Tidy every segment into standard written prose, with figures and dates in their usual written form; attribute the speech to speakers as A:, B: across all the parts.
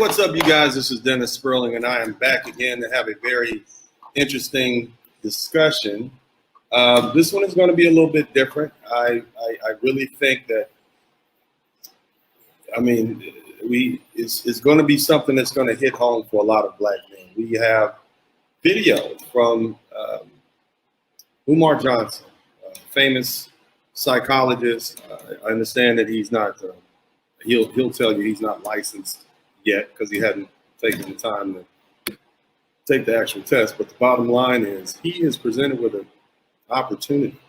A: what's up, you guys? This is Dennis Sperling, and I am back again to have a very interesting discussion. This one is going to be a little bit different. I really think that, it's going to be something that's going to hit home for a lot of black men. We have video from Umar Johnson, a famous psychologist. I understand that he's not, he'll tell you he's not licensed yet because he hadn't taken the time to take the actual test. But the bottom line is he is presented with an opportunity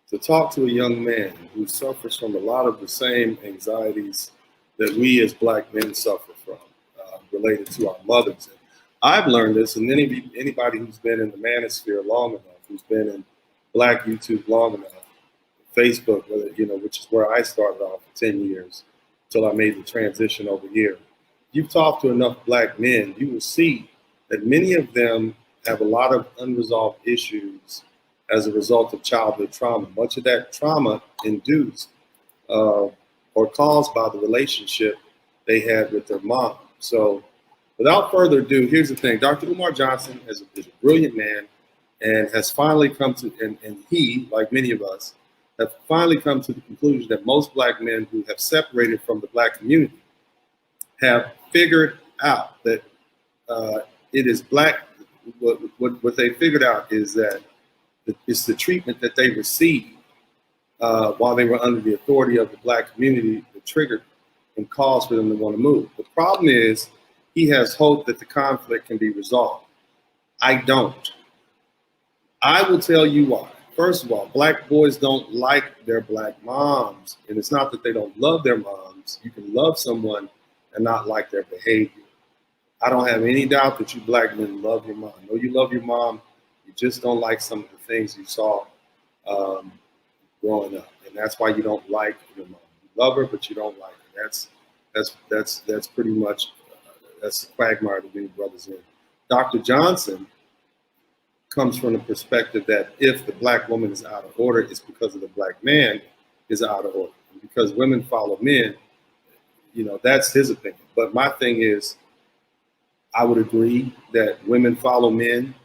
A: to talk to a young man who suffers from a lot of the same anxieties that we as black men suffer from, related to our mothers. And I've learned this, and anybody who's been in the manosphere long enough, who's been in black YouTube long enough, Facebook, which is where I started off for 10 years until I made the transition over here. You've talked to enough black men, you will see that many of them have a lot of unresolved issues as a result of childhood trauma. Much of that trauma induced or caused by the relationship they had with their mom. So without further ado, here's the thing. Dr. Umar Johnson is a brilliant man and has finally come to, and he, like many of us, have finally come to the conclusion that most black men who have separated from the black community have figured out that it is black. What they figured out is that it's the treatment that they received while they were under the authority of the black community that triggered and caused for them to want to move. The problem is he has hope that the conflict can be resolved. I don't. I will tell you why. First of all, black boys don't like their black moms. And it's not that they don't love their moms. You can love someone and not like their behavior. I don't have any doubt that you black men love your mom. I know you love your mom. You just don't like some of the things you saw growing up. And that's why you don't like your mom. You love her, but you don't like her. That's pretty much, that's the quagmire that many brothers in. Dr. Johnson comes from the perspective that if the black woman is out of order, it's because of the black man is out of order. And because women follow men, that's his opinion. But my thing is, I would agree that women follow men,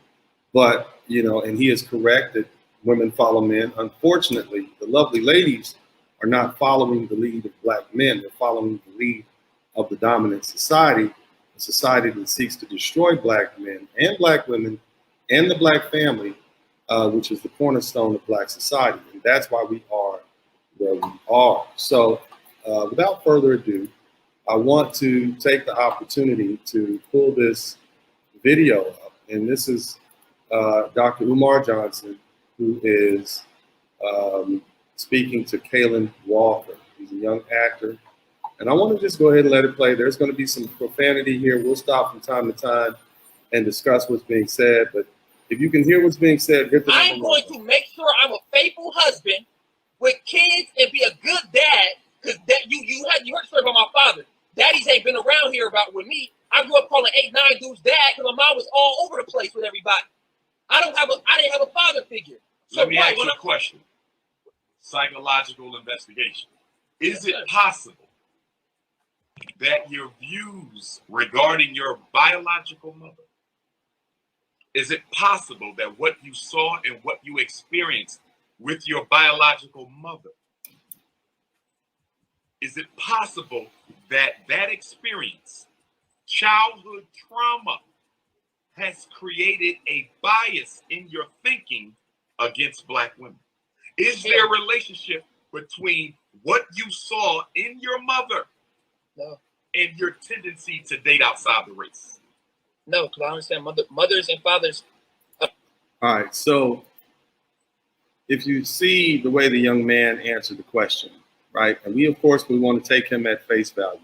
A: but, and he is correct that women follow men. Unfortunately, the lovely ladies are not following the lead of black men. They're following the lead of the dominant society, a society that seeks to destroy black men and black women and the black family, which is the cornerstone of black society. And that's why we are where we are. So without further ado, I want to take the opportunity to pull this video up. And this is Dr. Umar Johnson, who is speaking to Kaylin Walker. He's a young actor. And I want to just go ahead and let it play. There's going to be some profanity here. We'll stop from time to time and discuss what's being said. But if you can hear what's being said, hit the number.
B: I'm going to make sure I'm a faithful husband with kids and be a good dad. Because you heard the story about my father. Daddies ain't been around here about with me. I grew up calling 8, 9 dudes dad because my mom was all over the place with everybody. I didn't have a father figure. So
C: let me ask you a question. Psychological investigation. Is it possible that your views regarding your biological mother, is it possible that what you saw and what you experienced with your biological mother, is it possible that that experience, childhood trauma, has created a bias in your thinking against black women? Is there a relationship between what you saw in your mother and your tendency to date outside the race?
B: No, because I understand mothers and fathers.
A: All right, so if you see the way the young man answered the question, right? And we want to take him at face value.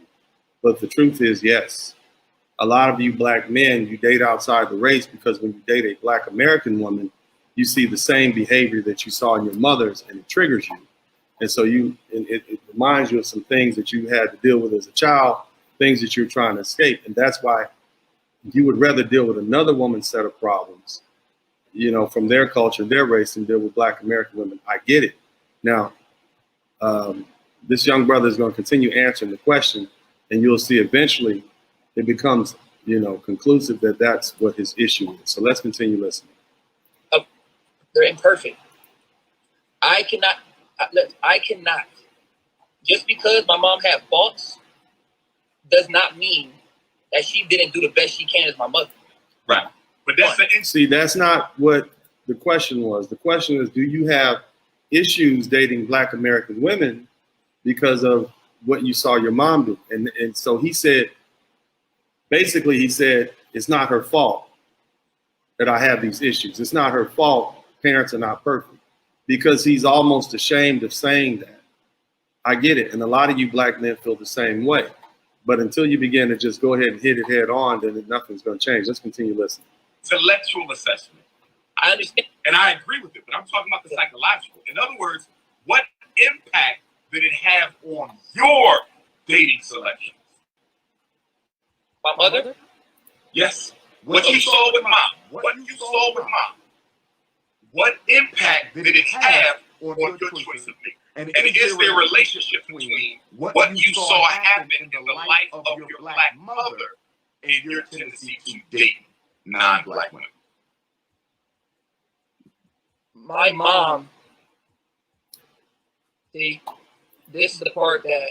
A: But the truth is, yes, a lot of you black men, you date outside the race because when you date a black American woman, you see the same behavior that you saw in your mother's and it triggers you. And so it reminds you of some things that you had to deal with as a child, things that you're trying to escape. And that's why you would rather deal with another woman's set of problems, from their culture, their race, and deal with black American women. I get it. Now, this young brother is going to continue answering the question, and you'll see eventually it becomes, conclusive that that's what his issue is. So let's continue listening.
B: They're imperfect. I cannot. Just because my mom had faults does not mean that she didn't do the best she can as my mother.
C: Right. But
A: that's not what the question was. The question is, do you have issues dating Black American women because of what you saw your mom do? And so he said, basically he said, it's not her fault that I have these issues. It's not her fault. Parents are not perfect, because he's almost ashamed of saying that. I get it. And a lot of you Black men feel the same way. But until you begin to just go ahead and hit it head on, then nothing's going to change. Let's continue listening.
C: Intellectual assessment. I understand, and I agree with it, but I'm talking about the psychological. In other words, what impact did it have on your dating selections?
B: My mother?
C: Yes. What you saw with mom. What you saw with mom. What impact did it have on your choice of me? And is there a relationship between what you saw happen in the life of your Black mother and your tendency to date non-Black women?
B: My mom, see, this is the part that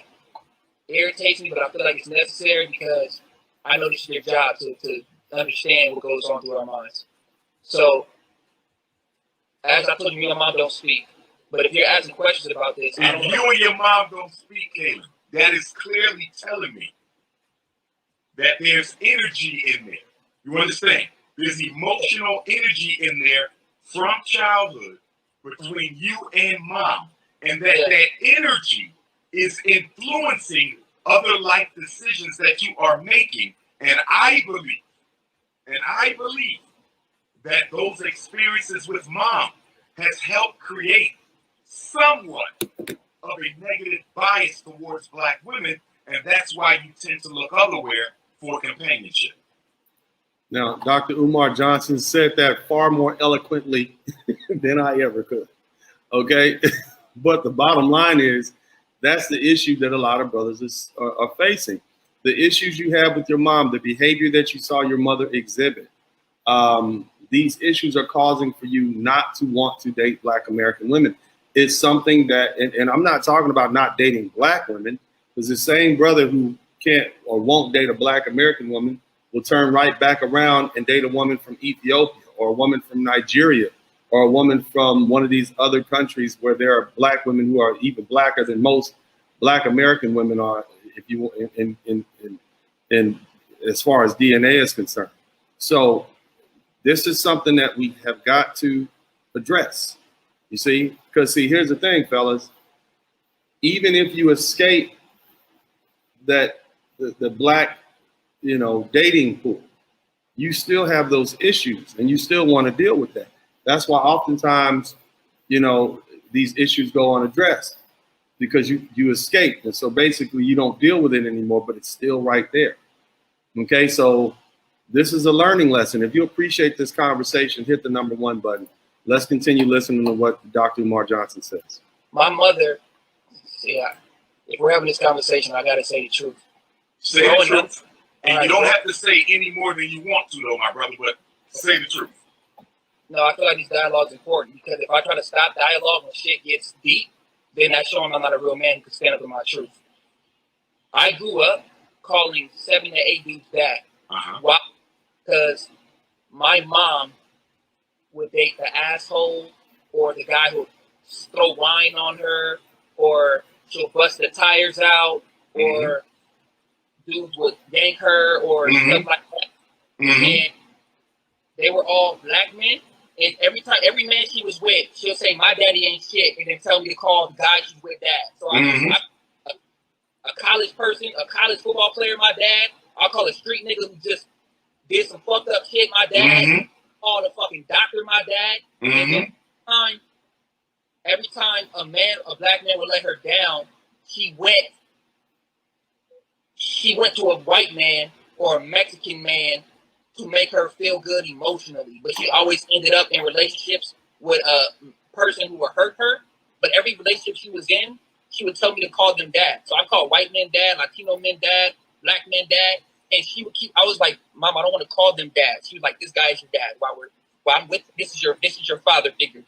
B: irritates me, but I feel like it's necessary because I know this is your job to understand what goes on through our minds. So, as I told you, me and my mom don't speak. But if you're asking questions about this,
C: if you and your mom don't speak, Caleb, that is clearly telling me that there's energy in there. You understand? There's emotional energy in there from childhood between you and mom. And that energy is influencing other life decisions that you are making. And I believe that those experiences with mom has helped create somewhat of a negative bias towards Black women, and that's why you tend to look otherwhere for companionship.
A: Now, Dr. Umar Johnson said that far more eloquently than I ever could. Okay, but the bottom line is that's the issue that a lot of brothers are facing. The issues you have with your mom, the behavior that you saw your mother exhibit, these issues are causing for you not to want to date Black American women. It's something that, and I'm not talking about not dating Black women, because the same brother who can't or won't date a Black American woman will turn right back around and date a woman from Ethiopia or a woman from Nigeria or a woman from one of these other countries where there are Black women who are even Blacker than most Black American women are, if you in as far as DNA is concerned. So this is something that we have got to address. You see, because here's the thing, fellas. Even if you escape that the Black, dating pool, you still have those issues and you still want to deal with that. That's why oftentimes, these issues go unaddressed because you escape. And so basically you don't deal with it anymore, but it's still right there. Okay, so this is a learning lesson. If you appreciate this conversation, hit the number 1 button. Let's continue listening to what Dr. Umar Johnson says.
B: My mother, if we're having this conversation, I got to say the truth.
C: Say the truth. And you don't have to say any more than you want to, though, my brother, but say the truth.
B: No, I feel like these dialogues are important because if I try to stop dialogue when shit gets deep, then that's showing I'm not a real man who can stand up to my truth. I grew up calling 7 to 8 dudes dad. Why? Because my mom would date the asshole or the guy who would throw wine on her, or she'll bust the tires out, or dudes would yank her or stuff like that. And they were all Black men. And every man she was with, she'll say, "My daddy ain't shit," and then tell me to call the guy she's with dad. So a college person, a college football player, my dad. I'll call a street nigga who just did some fucked up shit, my dad. Call a fucking doctor, my dad. And then every time a Black man would let her down, she went to a white man or a Mexican man to make her feel good emotionally. But she always ended up in relationships with a person who would hurt her. But every relationship she was in, she would tell me to call them dad. So I call white men dad, Latino men dad, Black men dad. And she would keep. I was like, Mom, I don't want to call them dad. She was like, this guy is your dad. While I'm with, this is your father figure.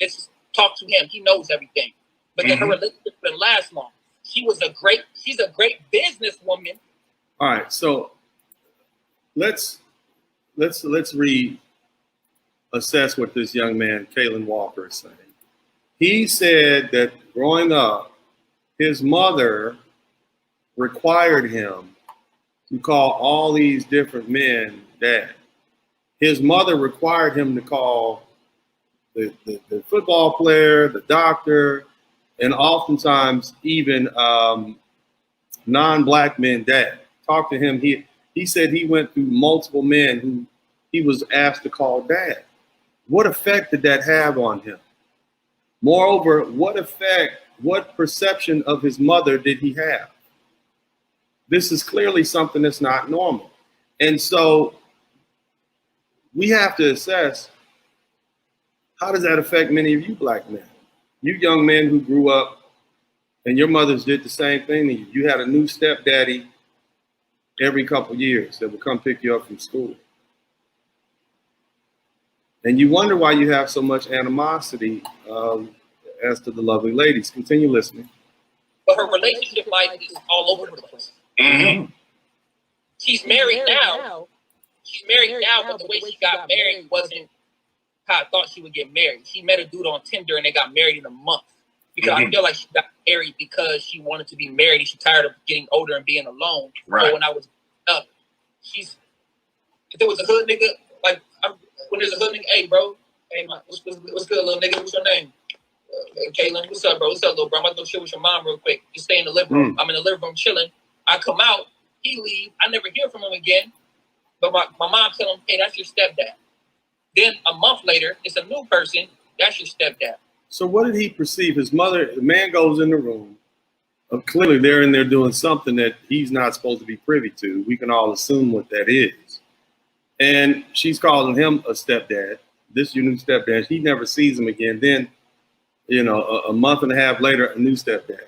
B: Talk to him. He knows everything. But then her relationship didn't last long. She's a great businesswoman.
A: All right, so let's reassess what this young man, Kalen Walker, is saying. He said that growing up, his mother required him to call all these different men dad. His mother required him to call the football player, the doctor, and oftentimes even non-black men dad. Talk to him. He said he went through multiple men who he was asked to call dad. What effect did that have on him? Moreover, what perception of his mother did he have? This is clearly something that's not normal. And so we have to assess, how does that affect many of you black men? You young men who grew up and your mothers did the same thing to you. You had a new stepdaddy every couple years that would come pick you up from school. And you wonder why you have so much animosity as to the lovely ladies. Continue listening.
B: But her relationship life is all over the place.
C: Mm-hmm.
B: She's married now. She's married now, but the way she got married wasn't how I thought she would get married. She met a dude on Tinder and they got married in a month. Because I feel like she got married because she wanted to be married and she's tired of getting older and being alone.
C: Right.
B: So when I was up, if there was a hood nigga, like when there's a hood nigga, hey bro, hey man, what's good little nigga? What's your name? Kaylin, what's up, bro? What's up, little bro? I'm about to go chill with your mom real quick. You stay in the living room. I'm in the living room chilling. I come out, he leave. I never hear from him again. But my mom tell him, hey, that's your stepdad. Then a month later, it's a new person. That's your stepdad.
A: So what did he perceive? His mother, the man goes in the room. Clearly they're in there doing something that he's not supposed to be privy to. We can all assume what that is. And she's calling him a stepdad. This is your new stepdad. He never sees him again. Then, a month and a half later, a new stepdad.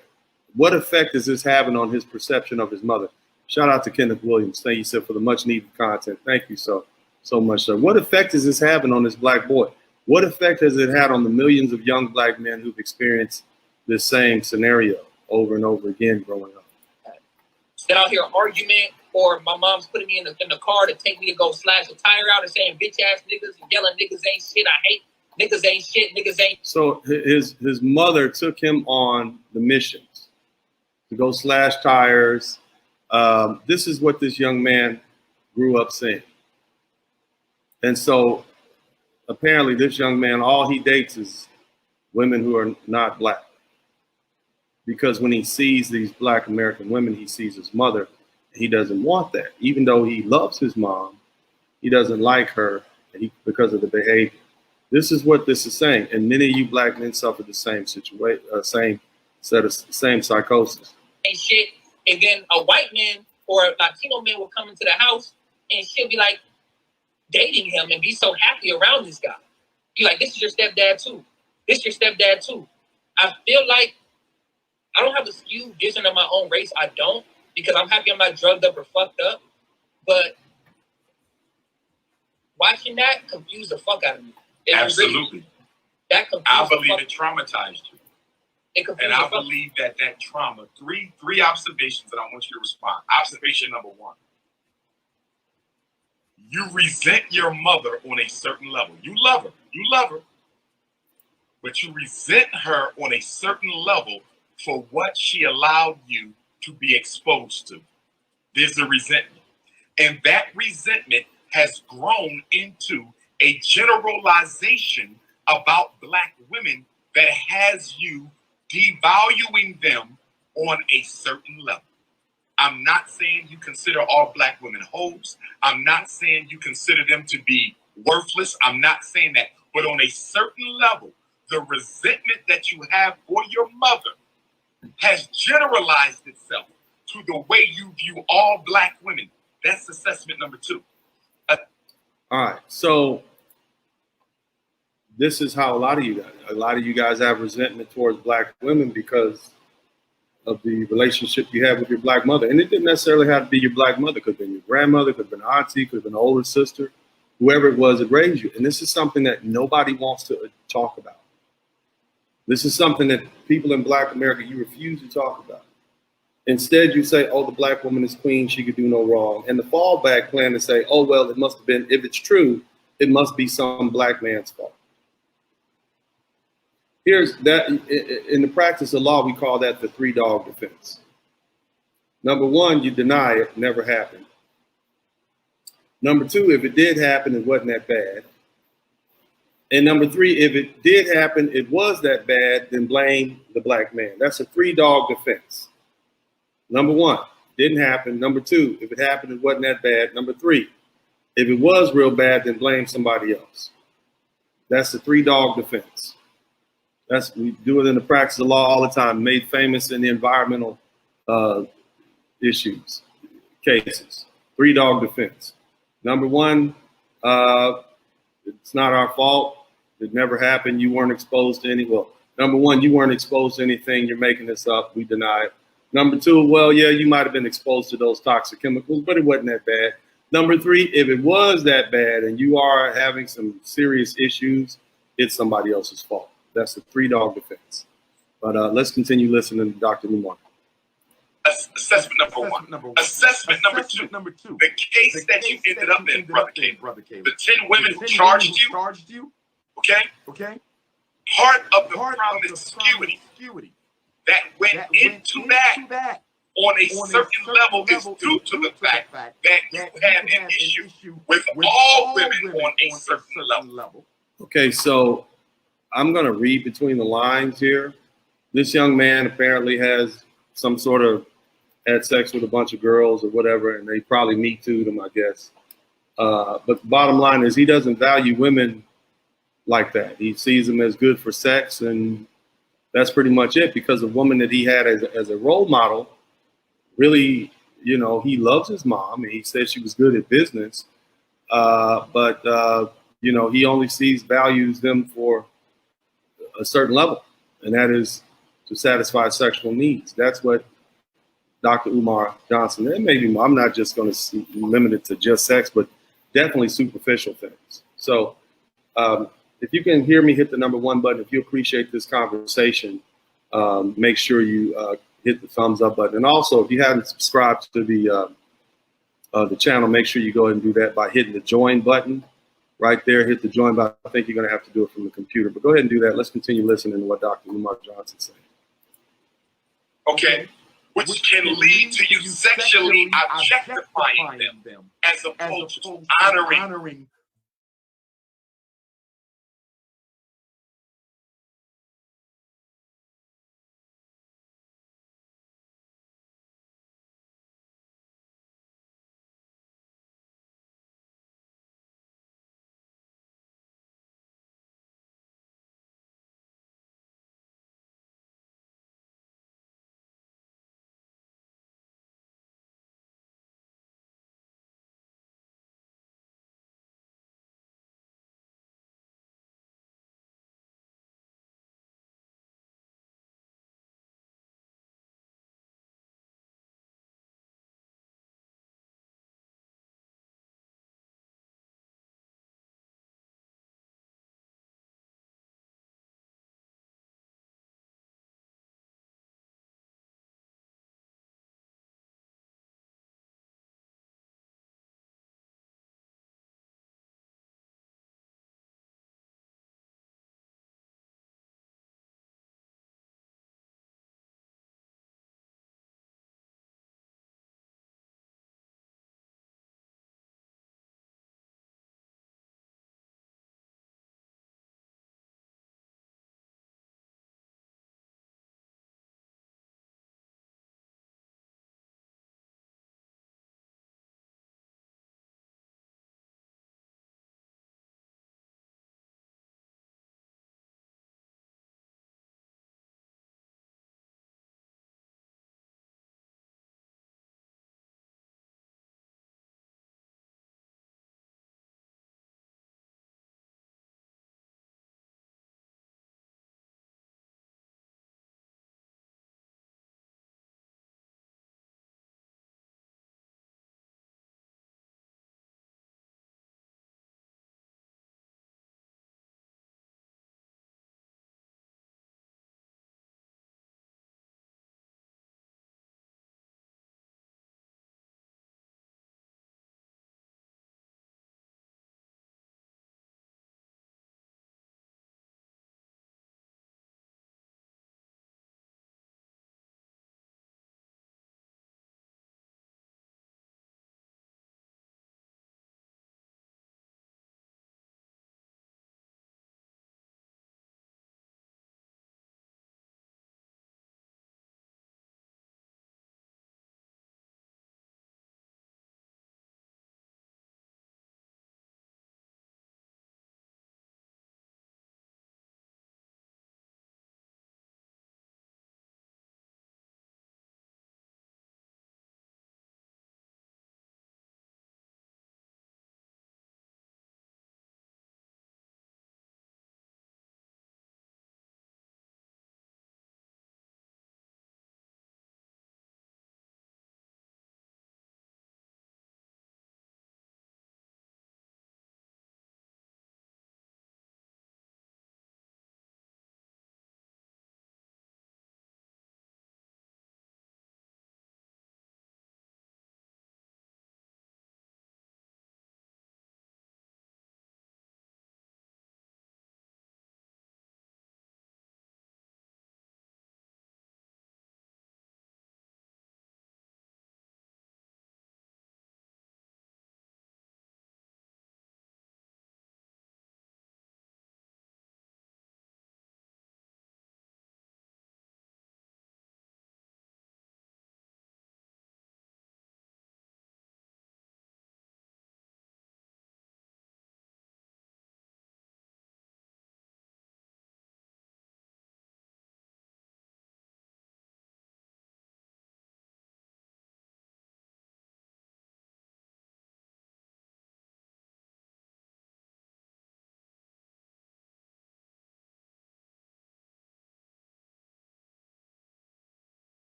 A: What effect is this having on his perception of his mother? Shout out to Kenneth Williams. Thank you, sir, for the much needed content. Thank you so much, sir. What effect is this having on this black boy? What effect has it had on the millions of young black men who've experienced this same scenario over and over again growing up?
B: Then I'll hear an argument, or my mom's putting me in the car to take me to go slash a tire out and saying bitch ass niggas and yelling niggas ain't shit. I hate niggas ain't shit. Niggas ain't.
A: So his mother took him on the missions to go slash tires. This is what this young man grew up saying. And so apparently this young man, all he dates is women who are not black. Because when he sees these black American women, he sees his mother. He doesn't want that. Even though he loves his mom, he doesn't like her because of the behavior. This is what this is saying. And many of you black men suffer the same situation, same psychosis.
B: And shit. And then a white man or a Latino man will come into the house and she'll be like dating him and be so happy around this guy. Be like, this is your stepdad too. This is your stepdad too. I feel like I don't have a skewed vision of my own race. I don't, because I'm happy I'm not drugged up or fucked up. But watching that confused the fuck out of me.
C: Absolutely.
B: That confused
C: I believe it traumatized you.
B: And
C: I believe that trauma, three observations that I want you to respond. Observation number one. You resent your mother on a certain level. You love her, but you resent her on a certain level for what she allowed you to be exposed to. There's the resentment. And that resentment has grown into a generalization about black women that has you devaluing them on a certain level. I'm not saying you consider all black women hoes. I'm not saying you consider them to be worthless. I'm not saying that. But on a certain level, the resentment that you have for your mother has generalized itself to the way you view all black women. That's assessment number two.
A: All right. So this is how a lot of you guys have resentment towards black women because of the relationship you have with your black mother. And it didn't necessarily have to be your black mother. It could have been your grandmother, could have been an auntie, could have been an older sister, whoever it was that raised you. And this is something that nobody wants to talk about. This is something that people in Black America, you refuse to talk about. Instead, you say, oh, the black woman is queen, she could do no wrong. And the fallback plan is say, oh, well, it must have been, if it's true, it must be some black man's fault. Here's that, in the practice of law, we call that the three-dog defense. Number one, you deny it, never happened. Number two, if it did happen, it wasn't that bad. And number three, if it did happen, it was that bad, then blame the black man. That's a three-dog defense. Number one, didn't happen. Number two, if it happened, it wasn't that bad. Number three, if it was real bad, then blame somebody else. That's the three-dog defense. We do it in the practice of law all the time, made famous in the environmental issues, cases. Three-dog defense. Number one, it's not our fault. It never happened. You weren't exposed to any, well, number one, you weren't exposed to anything. You're making this up. We deny it. Number two, well, yeah, you might have been exposed to those toxic chemicals, but it wasn't that bad. Number three, if it was that bad and you are having some serious issues, it's somebody else's fault. That's the three-dog defense. But let's continue listening to Dr. Umar.
C: Assessment number one. Assessment number two. The case that you ended up in, Brother Caleb. The 10 women who charged you. Okay? Part of the promiscuity that went into that on a certain level is due to the fact that you have an issue with all women on a certain level.
A: Okay, so I'm going to read between the lines here. This young man apparently has some sort of had sex with a bunch of girls or whatever, and they probably Me Too'd him, I guess. But the bottom line is he doesn't value women like that. He sees them as good for sex, and that's pretty much it, because the woman that he had as a role model, really, you know, he loves his mom, and he said she was good at business, but you know, he only values them for a certain level, and that is to satisfy sexual needs. That's what Dr. Umar Johnson, and maybe I'm not just going to limit it to just sex, but definitely superficial things. So if you can hear me, hit the number one button. If you appreciate this conversation, make sure you hit the thumbs up button. And also, if you haven't subscribed to the channel, make sure you go ahead and do that by hitting the join button right there. Hit the join button. I think you're going to have to do it from the computer, but go ahead and do that. Let's continue listening to what Dr. Umar Johnson said.
C: Okay. Which can lead to you sexually objectifying them as opposed to honoring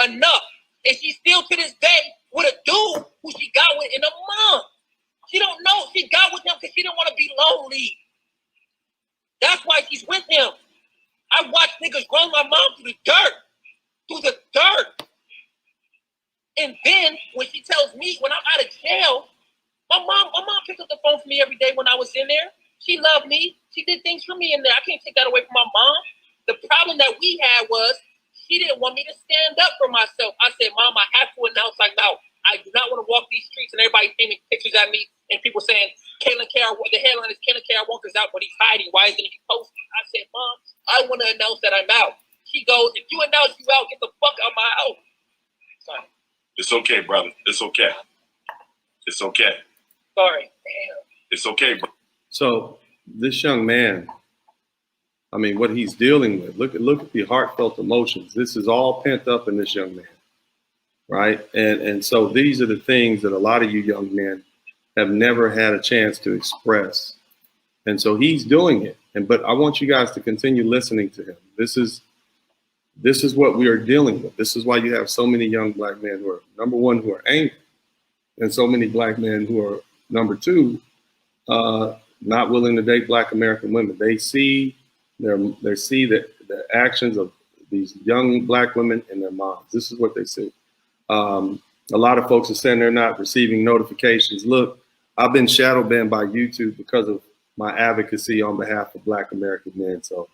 B: enough. And she's still to this day with a dude who she got with in a month. She don't know. She got with him because she didn't want to be lonely. That's why she's with him. I watched niggas run my mom through the dirt. Through the dirt. And then when she tells me when I'm out of jail, my mom picked up the phone for me every day when I was in there. She loved me. She did things for me in there. I can't take that away from my mom. The problem that we had was she didn't want me to stand up for myself. I said, Mom, I have to announce like now. I do not want to walk these streets and everybody painting pictures at me and people saying, Kalen K.R. the headline is Kalen K.R. Walker's out, but he's hiding. Why isn't he posting? I said, Mom, I want to announce that I'm out. She goes, if you announce you out, get the fuck out of my house. Sorry.
C: It's okay, brother. It's okay. It's okay.
B: Sorry. Damn.
C: It's okay, bro.
A: So this young man, I mean, what he's dealing with, look at the heartfelt emotions. This is all pent up in this young man, right? And so these are the things that a lot of you young men have never had a chance to express. And so he's doing it. But I want you guys to continue listening to him. This is what we are dealing with. This is why you have so many young black men who are, number one, who are angry, and so many black men who are, number two, not willing to date black American women. They see the actions of these young black women in their moms. This is what they see. A lot of folks are saying they're not receiving notifications. Look, I've been shadow banned by YouTube because of my advocacy on behalf of black American men. So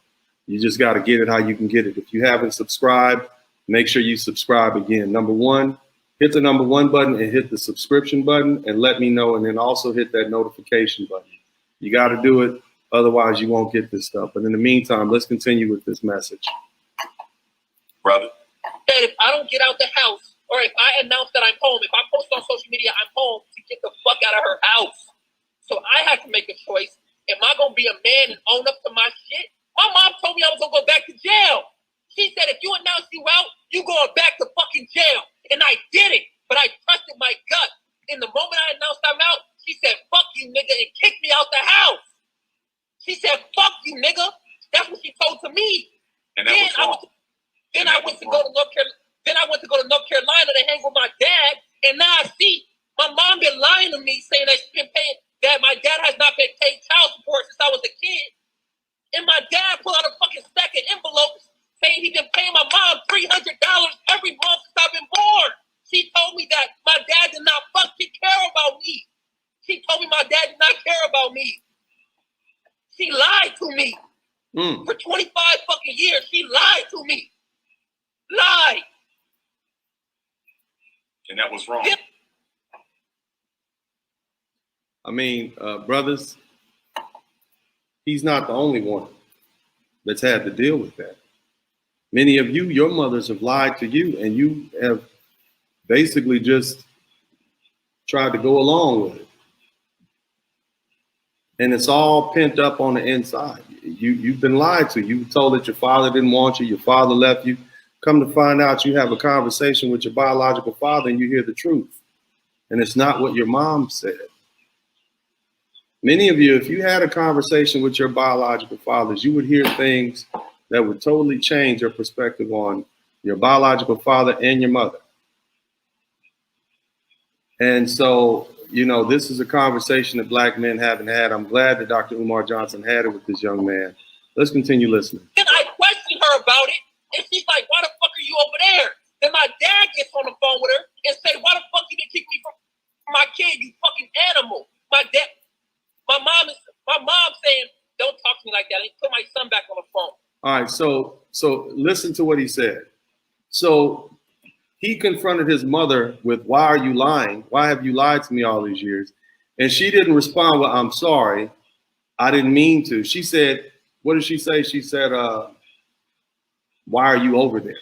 A: you just got to get it how you can get it. If you haven't subscribed, make sure you subscribe again. Number one, hit the number one button and hit the subscription button and let me know. And then also hit that notification button. You got to do it. Otherwise, you won't get this stuff. But in the meantime, let's continue with this message.
C: Brother.
B: That if I don't get out the house, or if I announce that I'm home, if I post on social media I'm home, to get the fuck out of her house. So I have to make a choice. Am I going to be a man and own up to my shit? My mom told me I was going to go back to jail. She said, if you announce you out, you going back to fucking jail. And I did it, but I trusted my gut. In the moment I announced I'm out, she said, fuck you, nigga, and kicked me out the house. She said, fuck you, nigga. That's what she told to me.
C: And that was wrong.
B: Then I went to go to North Carolina to hang with my dad, and now I see my mom been lying to me, saying that she's been paying, that my dad has not been paid child support since I was a kid. And my dad pulled out a fucking stack of envelopes saying he's been paying my mom $300 every month since I've been born. She told me that my dad did not fucking care about me. She told me my dad did not care about me. She lied to me. For 25 fucking years, she lied to me. Lied.
C: And that was wrong.
A: I mean, brothers, he's not the only one that's had to deal with that. Many of you, your mothers have lied to you, and you have basically just tried to go along with it. And it's all pent up on the inside. You've been lied to. You were told that your father didn't want you, your father left you. Come to find out, you have a conversation with your biological father and you hear the truth. And it's not what your mom said. Many of you, if you had a conversation with your biological fathers, you would hear things that would totally change your perspective on your biological father and your mother. And so, you know, this is a conversation that black men haven't had. I'm glad that Dr. Umar Johnson had it with this young man. Let's continue listening.
B: Then I questioned her about it, and she's like, why the fuck are you over there? Then my dad gets on the phone with her and say, why the fuck you didn't kick me from my kid, you fucking animal? My mom saying, don't talk to me like that. And put my son back on the phone.
A: All right, so listen to what he said. So he confronted his mother with, why are you lying? Why have you lied to me all these years? And she didn't respond with, I'm sorry. I didn't mean to. She said, what did she say? She said, why are you over there?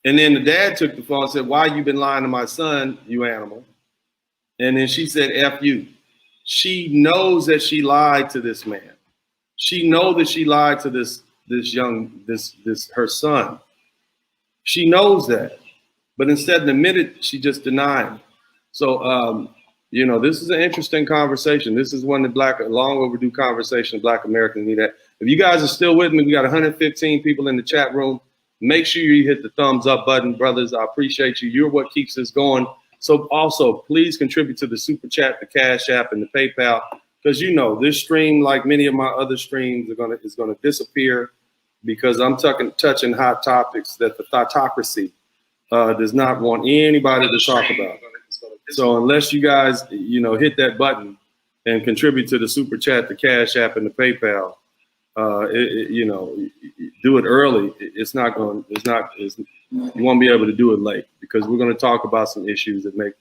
A: And then the dad took the phone and said, why you been lying to my son, you animal? And then she said, F you. She knows that she lied to this man. She knows that she lied to this her son. She knows that, but instead of admit it, she just denied. So, you know, this is an interesting conversation. This is one that long overdue conversation Black Americans need. That if you guys are still with me, we got 115 people in the chat room. Make sure you hit the thumbs up button, brothers. I appreciate you. You're what keeps us going. So also, please contribute to the Super Chat, the Cash App, and the PayPal, because you know this stream, like many of my other streams, is gonna disappear because I'm touching hot topics that the thoughtocracy does not want anybody to talk about. So unless you guys, hit that button and contribute to the Super Chat, the Cash App, and the PayPal, do it early. You won't be able to do it late, because we're going to talk about some issues that make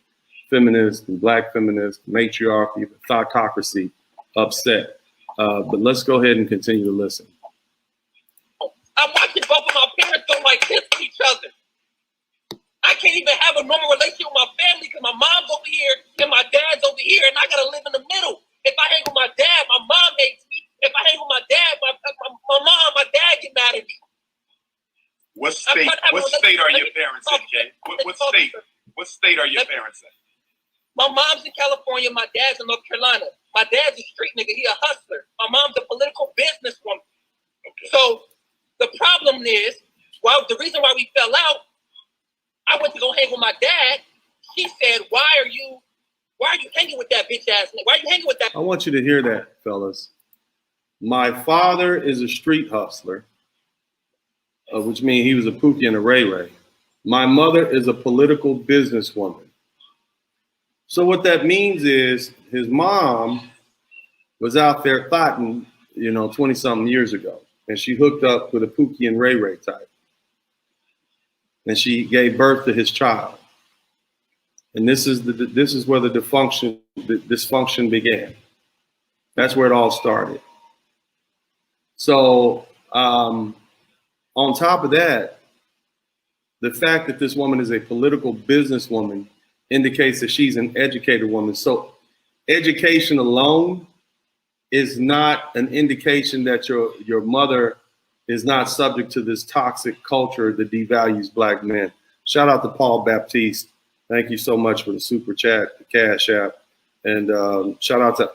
A: feminists and black feminists, matriarchy, thoughtocracy upset. But let's go ahead and continue to listen.
B: I'm watching both of my parents go like this to each other. I can't even have a normal relationship with my family because my mom's over here and my dad's over here, and I gotta live in the middle. If I hang with my dad, my mom hates me. If I hang with my dad, my mom, my dad get mad at me.
C: What state are your parents in, Jay? What state are your parents in?
B: My mom's in California. My dad's in North Carolina. My dad's a street nigga. He a hustler. My mom's a political businesswoman. Okay. So the problem is, the reason why we fell out, I went to go hang with my dad. She said, why are you hanging with that bitch ass nigga? Why are you hanging with that?
A: I want you to hear that, fellas. My father is a street hustler, which means he was a Pookie and a Ray Ray. My mother is a political businesswoman. So what that means is his mom was out there thotting, 20-something years ago, and she hooked up with a Pookie and Ray Ray type. And she gave birth to his child. And this is where the dysfunction began. That's where it all started. So on top of that, the fact that this woman is a political businesswoman indicates that she's an educated woman. So education alone is not an indication that your mother is not subject to this toxic culture that devalues black men. Shout out to Paul Baptiste. Thank you so much for the Super Chat, the Cash App. And shout out to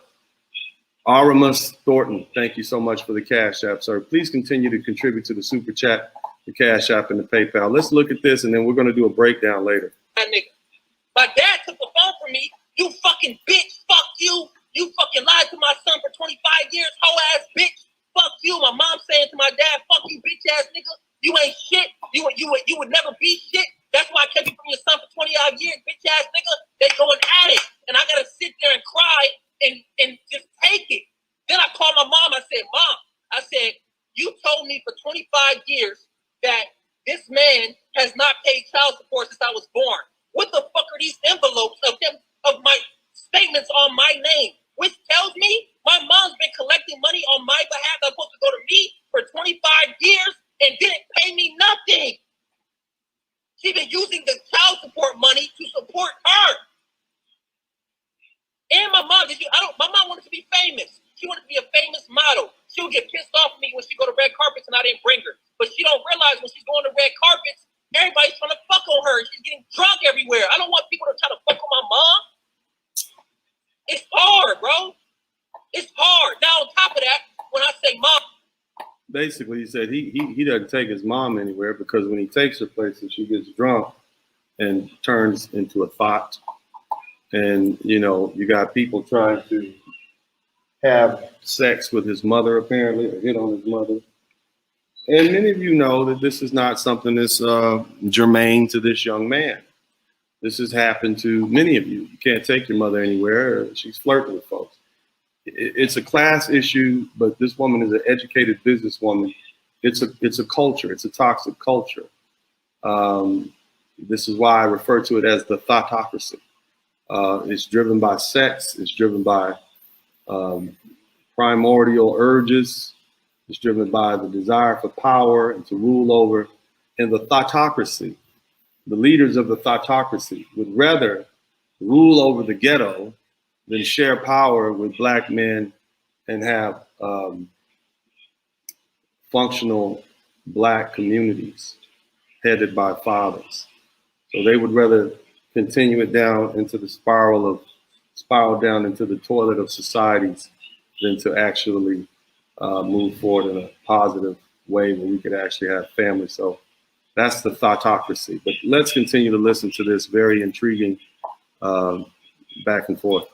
A: Aramus Thornton. Thank you so much for the Cash App, sir. Please continue to contribute to the Super Chat, the Cash App, and the PayPal. Let's look at this, and then we're going to do a breakdown later.
B: My dad took the phone from me. You fucking bitch. Fuck you. You fucking lied to my son for 25 years. Hoe ass bitch. Fuck you. My mom saying to my dad, fuck you, bitch ass nigga. You ain't shit. You would never be shit. That's why I kept you from your son for 20 odd years, bitch ass nigga. They going at it. And I gotta sit there and cry and just take it. Then I called my mom. I said, Mom, you told me for 25 years that this man has not paid child support since I was born. What the fuck are these envelopes of my statements on my name? Which tells me my mom's been collecting money on my behalf that's supposed to go to me for 25 years and didn't pay me nothing. She's been using the child support money to support her. And my mom, my mom wanted to be famous. She wanted to be a famous model. She would get pissed off at me when she go to red carpets and I didn't bring her. But she don't realize when she's going to red carpets, everybody's trying to fuck on her. She's getting drunk everywhere. I don't want people to try to fuck on my mom. It's hard, bro. It's hard. Now, on top of that, when I say mom.
A: Basically, he said he doesn't take his mom anywhere because when he takes her places, she gets drunk and turns into a thought. And, you got people trying to have sex with his mother, apparently, or hit on his mother. And many of you know that this is not something that's germane to this young man. This has happened to many of you. You can't take your mother anywhere. She's flirting with folks. It's a class issue, but this woman is an educated businesswoman. It's a culture. It's a toxic culture. This is why I refer to it as the thoughtocracy. It's driven by sex. It's driven by primordial urges. It's driven by the desire for power and to rule over. And the thoughtocracy, the leaders of the thoughtocracy, would rather rule over the ghetto than share power with black men and have functional black communities headed by fathers. So they would rather continue it down into the spiral down into the toilet of societies than to actually move forward in a positive way where we could actually have family. So That's the thoughtocracy. But let's continue to listen to this very intriguing back and forth.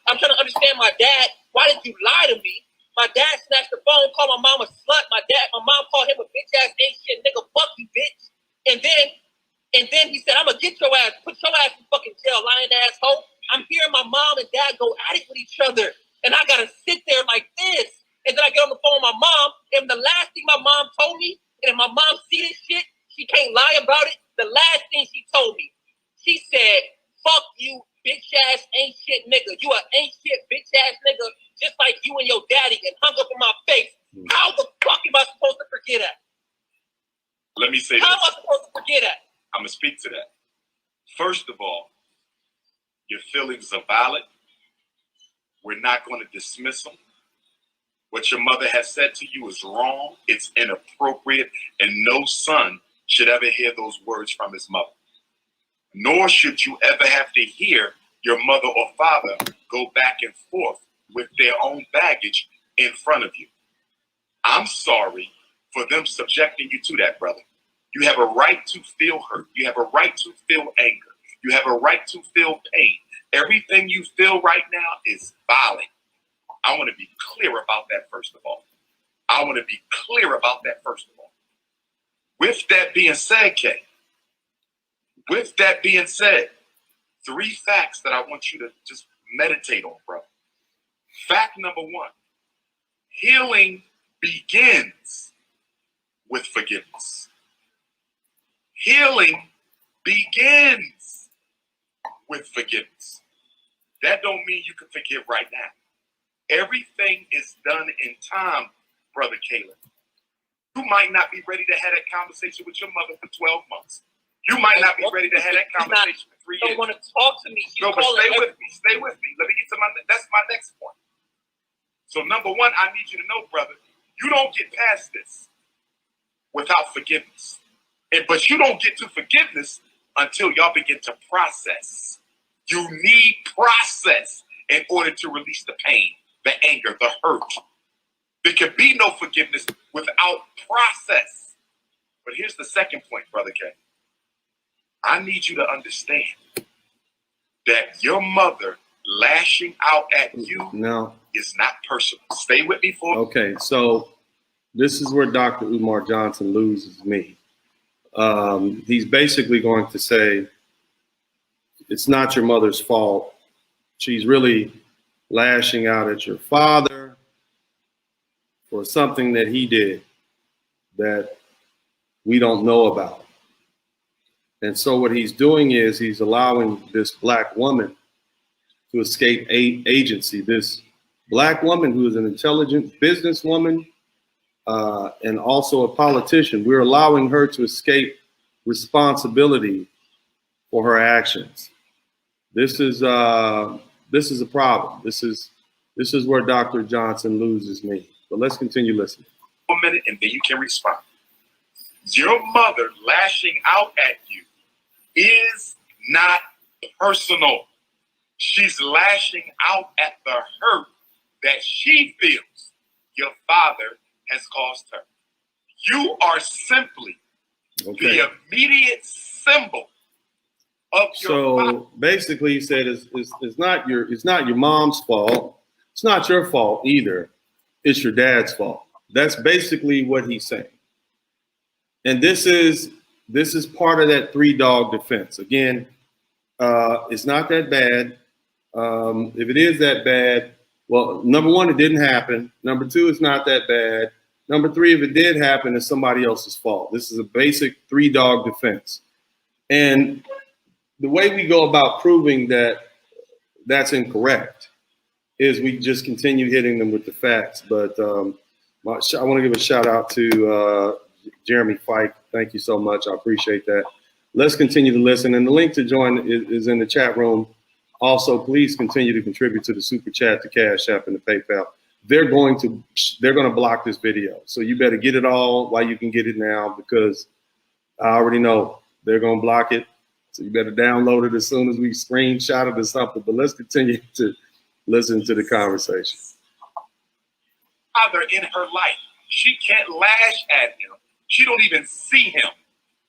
B: I'm trying to understand my dad. Why did you lie to me? My dad snatched the phone, called my mom a slut. My mom called him a bitch ass ain't shit nigga. Fuck you, bitch. And then he said, I'm gonna get your ass, put your ass in fucking jail, lying asshole. I'm hearing my mom and dad go at it with each other, and I gotta sit there like this. And then I get on the phone with my mom, and the last thing my mom told me, and if my mom see this shit, she can't lie about it. The last thing she told me, she said, fuck you, bitch ass ain't shit nigga. You a ain't shit bitch ass nigga, just like you and your daddy, and hung up in my face. How the fuck am I supposed to forget that?
C: Let me say
B: How
C: this.
B: am I supposed to forget that?
C: I'm going to speak to that. First of all, your feelings are valid. We're not going to dismiss them. What your mother has said to you is wrong. It's inappropriate, and no son should ever hear those words from his mother. Nor should you ever have to hear your mother or father go back and forth with their own baggage in front of you. I'm sorry for them subjecting you to that, brother. You have a right to feel hurt. You have a right to feel anger. You have a right to feel pain. Everything you feel right now is valid. I want to be clear about that, first of all. With that being said, Kay, with that being said, 3 facts that I want you to just meditate on, brother. Fact number 1, healing begins with forgiveness. Healing begins with forgiveness. That don't mean you can forgive right now. Everything is done in time, Brother Caleb. You might not be ready to have that conversation with your mother for 12 months. You might not be ready to have that conversation for 3 years.
B: Don't want to talk to me.
C: No, but stay with me. Stay with me. Let me get to that's my next point. So number 1, I need you to know, brother, you don't get past this without forgiveness. But you don't get to forgiveness until y'all begin to process. You need process in order to release the pain, the anger, the hurt. There can be no forgiveness without process. But here's the second point, Brother K. I need you to understand that your mother lashing out at you is not personal. Stay with me for a minute.
A: Okay, so this is where Dr. Umar Johnson loses me. He's basically going to say, it's not your mother's fault. She's really lashing out at your father for something that he did that we don't know about. And so what he's doing is he's allowing this black woman to escape agency. This black woman who is an intelligent businesswoman and also a politician, we're allowing her to escape responsibility for her actions. This is a problem. This is where Dr. Johnson loses me. But let's continue listening.
C: 1 minute, and then you can respond. Your mother lashing out at you is not personal. She's lashing out at the hurt that she feels your father has caused her. You are simply the immediate symbol of your father.
A: So basically, he said it's not your mom's fault. It's not your fault either. It's your dad's fault. That's basically what he's saying. And this is part of that 3-dog defense. Again, it's not that bad. If it is that bad, well, number 1, it didn't happen. Number 2, it's not that bad. Number 3, if it did happen, it's somebody else's fault. This is a basic 3-dog defense. And the way we go about proving that that's incorrect is we just continue hitting them with the facts. But I want to give a shout out to Jeremy Fike. Thank you so much. I appreciate that. Let's continue to listen. And the link to join is in the chat room. Also, please continue to contribute to the Super Chat, the Cash App, and the PayPal. They're going to block this video. So you better get it all while you can get it now, because I already know they're going to block it. So you better download it as soon as we screenshot it or something. But let's continue to listen to the conversation.
C: Father in her life, she can't lash at him. She don't even see him.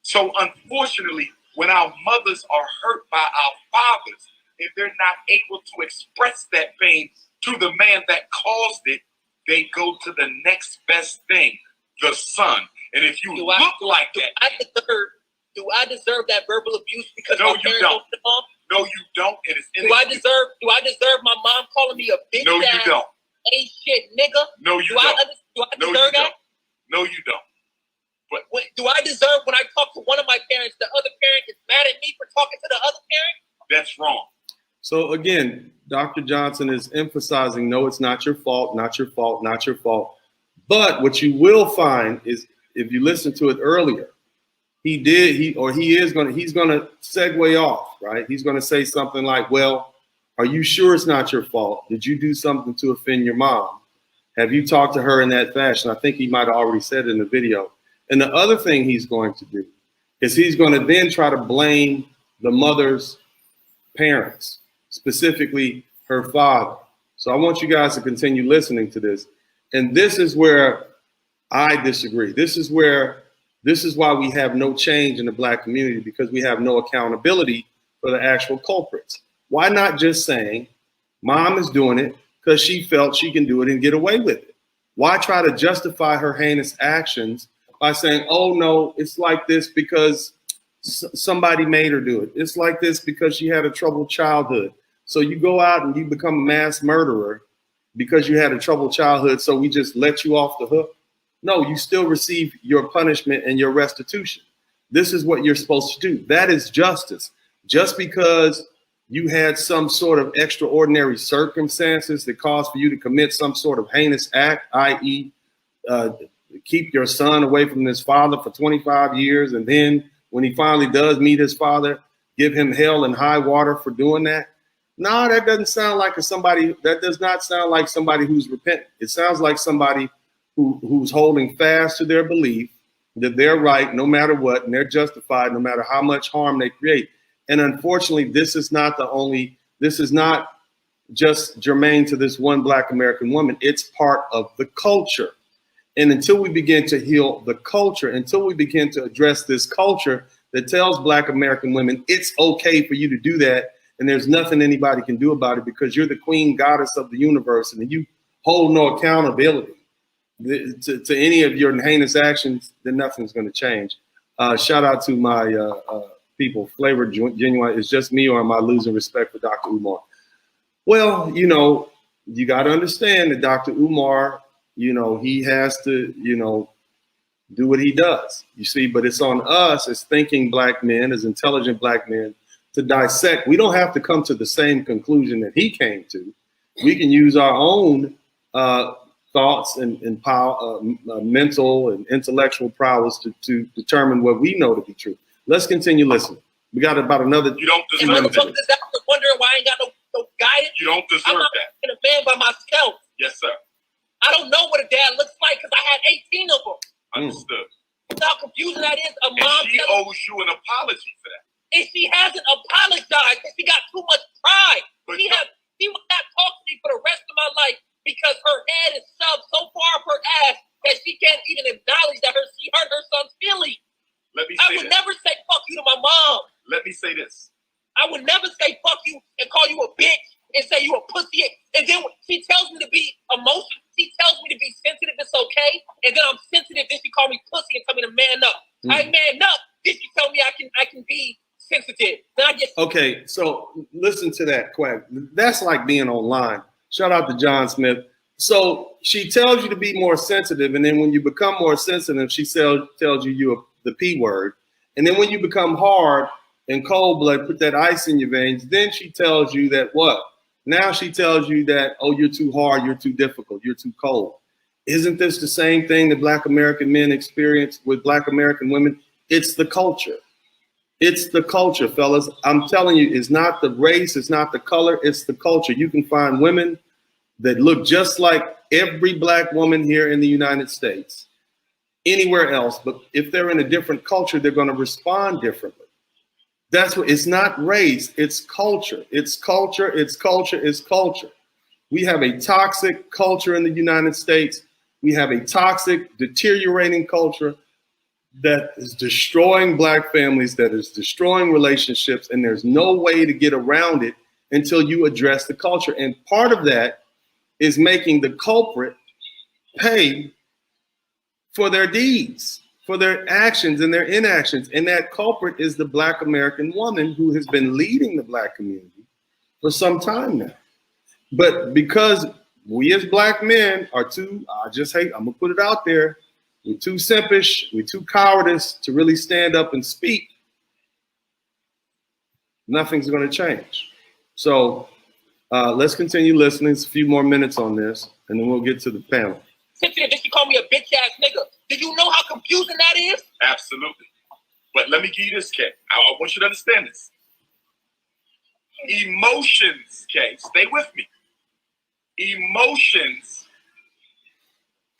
C: So unfortunately, when our mothers are hurt by our fathers, if they're not able to express that pain to the man that caused it, they go to the next best thing, the son. And if you look like that,
B: do I deserve that verbal abuse because
C: no,
B: my
C: you
B: parents
C: don't.
B: opened the mom?
C: No, you don't. And it's
B: Do I deserve my mom calling me a bitch?
C: No, you don't.
B: Ain't shit, nigga.
C: No, you
B: do
C: don't.
B: Do I
C: No,
B: deserve
C: you
B: that?
C: don't. No, you don't. But
B: Do I deserve when I talk to one of my parents, the other parent is mad at me for talking to the other parent?
C: that's wrong.
A: So again, Dr. Johnson is emphasizing, no, it's not your fault, not your fault, not your fault. But what you will find is, if you listen to it earlier, he's gonna segue off, right? He's gonna say something like, well, are you sure it's not your fault? Did you do something to offend your mom? Have you talked to her in that fashion? I think he might have already said it in the video. And the other thing he's going to do is he's going to then try to blame the mother's parents, specifically her father. So I want you guys to continue listening to this. And this is where I disagree. This is why we have no change in the Black community, because we have no accountability for the actual culprits. Why not just saying mom is doing it because she felt she can do it and get away with it? Why try to justify her heinous actions by saying, oh no, it's like this because somebody made her do it. It's like this because she had a troubled childhood. So you go out and you become a mass murderer because you had a troubled childhood, so we just let you off the hook? No, you still receive your punishment and your restitution. This is what you're supposed to do. That is justice. Just because you had some sort of extraordinary circumstances that caused for you to commit some sort of heinous act, i.e., keep your son away from his father for 25 years, and then when he finally does meet his father, give him hell and high water for doing that. No, that doesn't sound like that does not sound like somebody who's repentant. It sounds like somebody who's holding fast to their belief that they're right no matter what, and they're justified no matter how much harm they create. And unfortunately, this is not just germane to this one Black American woman. It's part of the culture. And until we begin to heal the culture, until we begin to address this culture that tells Black American women it's okay for you to do that, and there's nothing anybody can do about it because you're the queen goddess of the universe and you hold no accountability to any of your heinous actions, then nothing's going to change. Shout out to my people, Flavor Genuine. It's just me, or am I losing respect for Dr. Umar? Well, you got to understand that Dr. Umar, he has to, do what he does, you see, but it's on us as thinking Black men, as intelligent Black men, to dissect. We don't have to come to the same conclusion that he came to. We can use our own thoughts and power, mental and intellectual prowess to determine what we know to be true. Let's continue listening. We got about another.
C: You don't deserve that.
B: Wondering why I ain't got no guidance.
C: You don't deserve that.
B: I'm a man by myself.
C: Yes, sir.
B: I don't know what a dad looks like because I had 18 of them.
C: Understood.
B: You know how confusing that is? A
C: And
B: mom
C: she owes you an apology for that.
B: and she hasn't apologized because she got too much pride.
C: But
B: She will not talk to me for the rest of my life because her head is shoved so far up her ass that she can't even acknowledge that she hurt her son's feelings.
C: Let me
B: I
C: say
B: would
C: this.
B: never say fuck you to my mom.
C: Let me say this.
B: I would never say fuck you and call you a bitch and say you a pussy. And then she tells me to be emotional. She tells me to be sensitive. It's okay. And then I'm sensitive. Then she call me pussy and tell me to man up. I man up. Then she tell me I can be sensitive. Then I get
A: okay. So listen to that, Quack. That's like being online. Shout out to John Smith. So she tells you to be more sensitive, and then when you become more sensitive, she tells you the P word. And then when you become hard and cold blood, put that ice in your veins, then she tells you that what? Now she tells you that, oh, you're too hard, you're too difficult, you're too cold. Isn't this the same thing that Black American men experience with Black American women? It's the culture. It's the culture, fellas. I'm telling you, it's not the race, it's not the color, it's the culture. You can find women that look just like every Black woman here in the United States, anywhere else, but if they're in a different culture, they're going to respond differently. That's what, it's not race, it's culture. It's culture, it's culture, it's culture. We have a toxic culture in the United States. We have a toxic, deteriorating culture. that is destroying black families, that is destroying relationships, and there's no way to get around it until you address the culture. And part of that is making the culprit pay for their deeds, for their actions and their inactions. And that culprit is the Black American woman who has been leading the Black community for some time now. But because we as Black men are too, I'm gonna put it out there, we're too simpish, we're too cowardice to really stand up and speak, nothing's gonna change. So let's continue listening. It's a few more minutes on this, and then we'll get to the panel.
B: Sit there just to call me a bitch ass nigga. Do you know how confusing that is?
C: Absolutely. But let me give you this, Kay. I want you to understand this. Emotions, Kay, stay with me. Emotions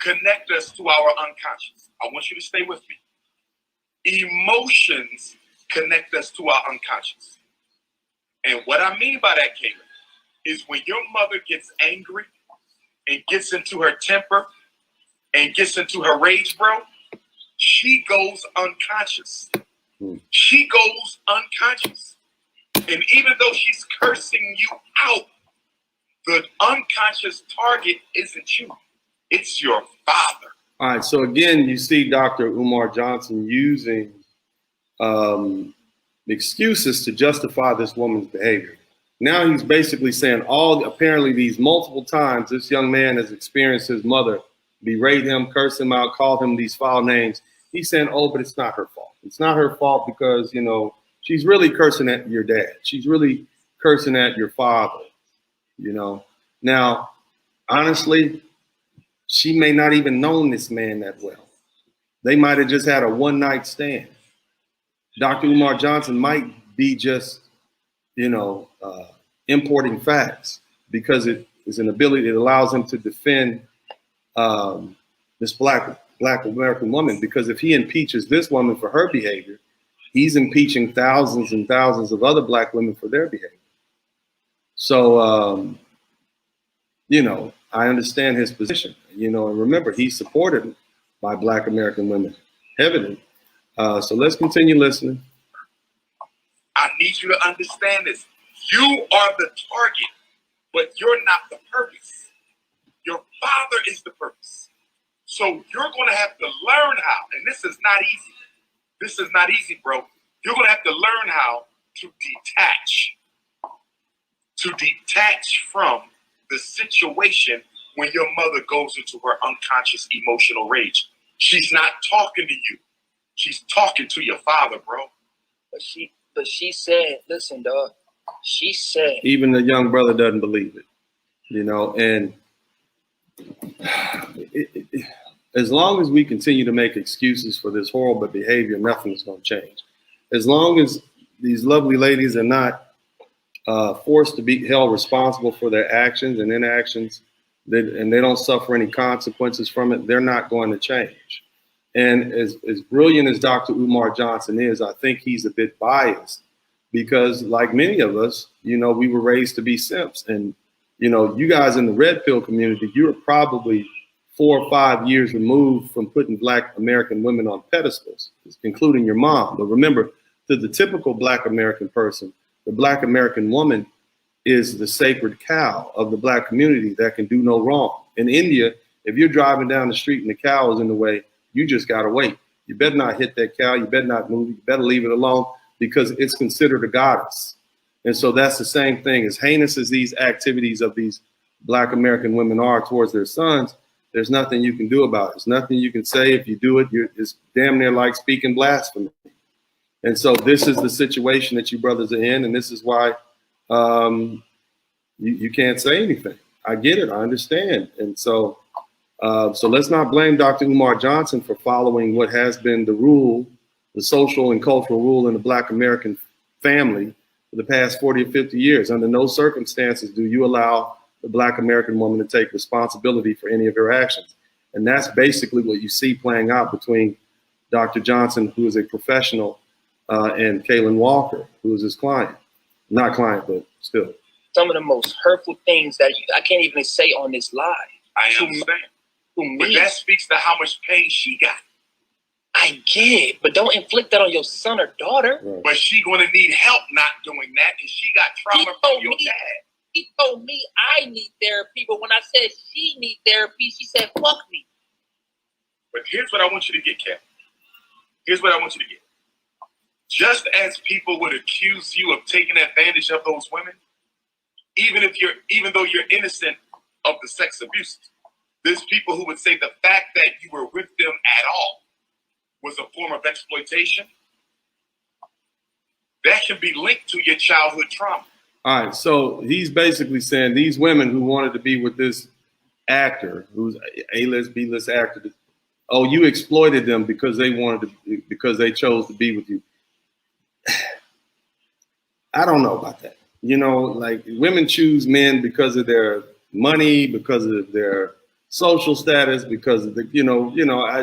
C: connect us to our unconscious. I want you to stay with me. Emotions connect us to our unconscious. And what I mean by that, Caleb, is when your mother gets angry and gets into her temper and gets into her rage, bro, she goes unconscious. She goes unconscious. And even though she's cursing you out, the unconscious target isn't you. It's your father.
A: All right. So again, you see Dr. Umar Johnson using excuses to justify this woman's behavior. Now he's basically saying apparently these multiple times this young man has experienced his mother berate him, curse him out, call him these foul names. He's saying, oh, but it's not her fault. It's not her fault because, she's really cursing at your dad. She's really cursing at your father, Now, honestly, she may not even known this man that well. They might have just had a one-night stand. Dr. Umar Johnson might be just, importing facts because it is an ability that allows him to defend this black American woman. Because if he impeaches this woman for her behavior, he's impeaching thousands and thousands of other Black women for their behavior. So, I understand his position, and remember, he's supported by Black American women heavily. So let's continue listening.
C: I need you to understand this. You are the target, but you're not the purpose. Your father is the purpose. So you're going to have to learn how, and this is not easy. This is not easy, bro. You're going to have to learn how to detach from the situation when your mother goes into her unconscious emotional rage. She's not talking to you. She's talking to your father, bro.
B: But she said, listen, dog. She said.
A: Even the young brother doesn't believe it, and as long as we continue to make excuses for this horrible behavior, nothing's going to change. As long as these lovely ladies are not forced to be held responsible for their actions and inactions, and they don't suffer any consequences from it, they're not going to change. And as brilliant as Dr. Umar Johnson is, I think he's a bit biased because, like many of us, we were raised to be simps. And, you guys in the red pill community, you're probably 4 or 5 years removed from putting Black American women on pedestals, including your mom. But remember, to the typical Black American person, the Black American woman is the sacred cow of the Black community that can do no wrong. In India, if you're driving down the street and the cow is in the way, you just got to wait. You better not hit that cow. You better not move. You better leave it alone because it's considered a goddess. And so that's the same thing. As heinous as these activities of these Black American women are towards their sons, there's nothing you can do about it. There's nothing you can say. If you do it, it's damn near like speaking blasphemy. And so this is the situation that you brothers are in. And this is why you can't say anything. I get it. I understand. And so let's not blame Dr. Umar Johnson for following what has been the rule, the social and cultural rule in the Black American family for the past 40 or 50 years. Under no circumstances do you allow the Black American woman to take responsibility for any of her actions. And that's basically what you see playing out between Dr. Johnson, who is a professional, and Kaylin Walker, who is his client. Not client, but still.
B: Some of the most hurtful things that I can't even say on this live.
C: I understand. But that speaks to how much pain she got.
B: I get it, but don't inflict that on your son or daughter.
A: Right.
C: But she gonna need help not doing that, and she got trauma from your dad.
B: He told me I need therapy, but when I said she need therapy, she said fuck me.
C: But here's what I want you to get, Kevin. Here's what I want you to get. Just as people would accuse you of taking advantage of those women, even though you're innocent of the sex abuse, there's people who would say the fact that you were with them at all was a form of exploitation. That can be linked to your childhood trauma.
A: All right, so he's basically saying these women who wanted to be with this actor, who's A-list, B-list actor, oh, you exploited them because they chose to be with you. I don't know about that. You know, like women choose men because of their money, because of their social status, because of the,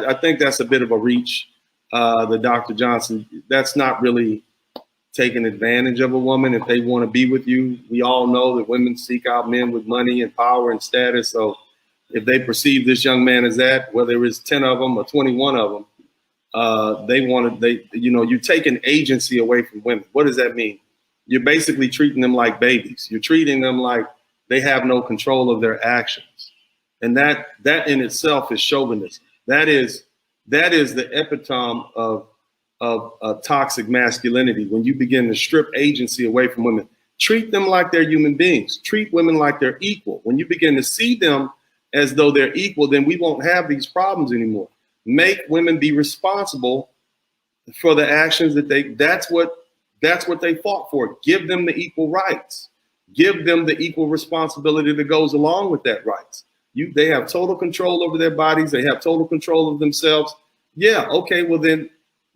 A: I think that's a bit of a reach. The Dr. Johnson, that's not really taking advantage of a woman if they want to be with you. We all know that women seek out men with money and power and status. So if they perceive this young man as that, whether it's 10 of them or 21 of them, you're taking agency away from women. What does that mean? You're basically treating them like babies. You're treating them like they have no control of their actions. And that in itself is chauvinism. That is the epitome of toxic masculinity. When you begin to strip agency away from women, treat them like they're human beings, treat women like they're equal. When you begin to see them as though they're equal, then we won't have these problems anymore. Make women be responsible for the actions that's what they fought for. Give them the equal rights. Give them the equal responsibility that goes along with that rights. They have total control over their bodies. They have total control of themselves. Yeah, okay, well then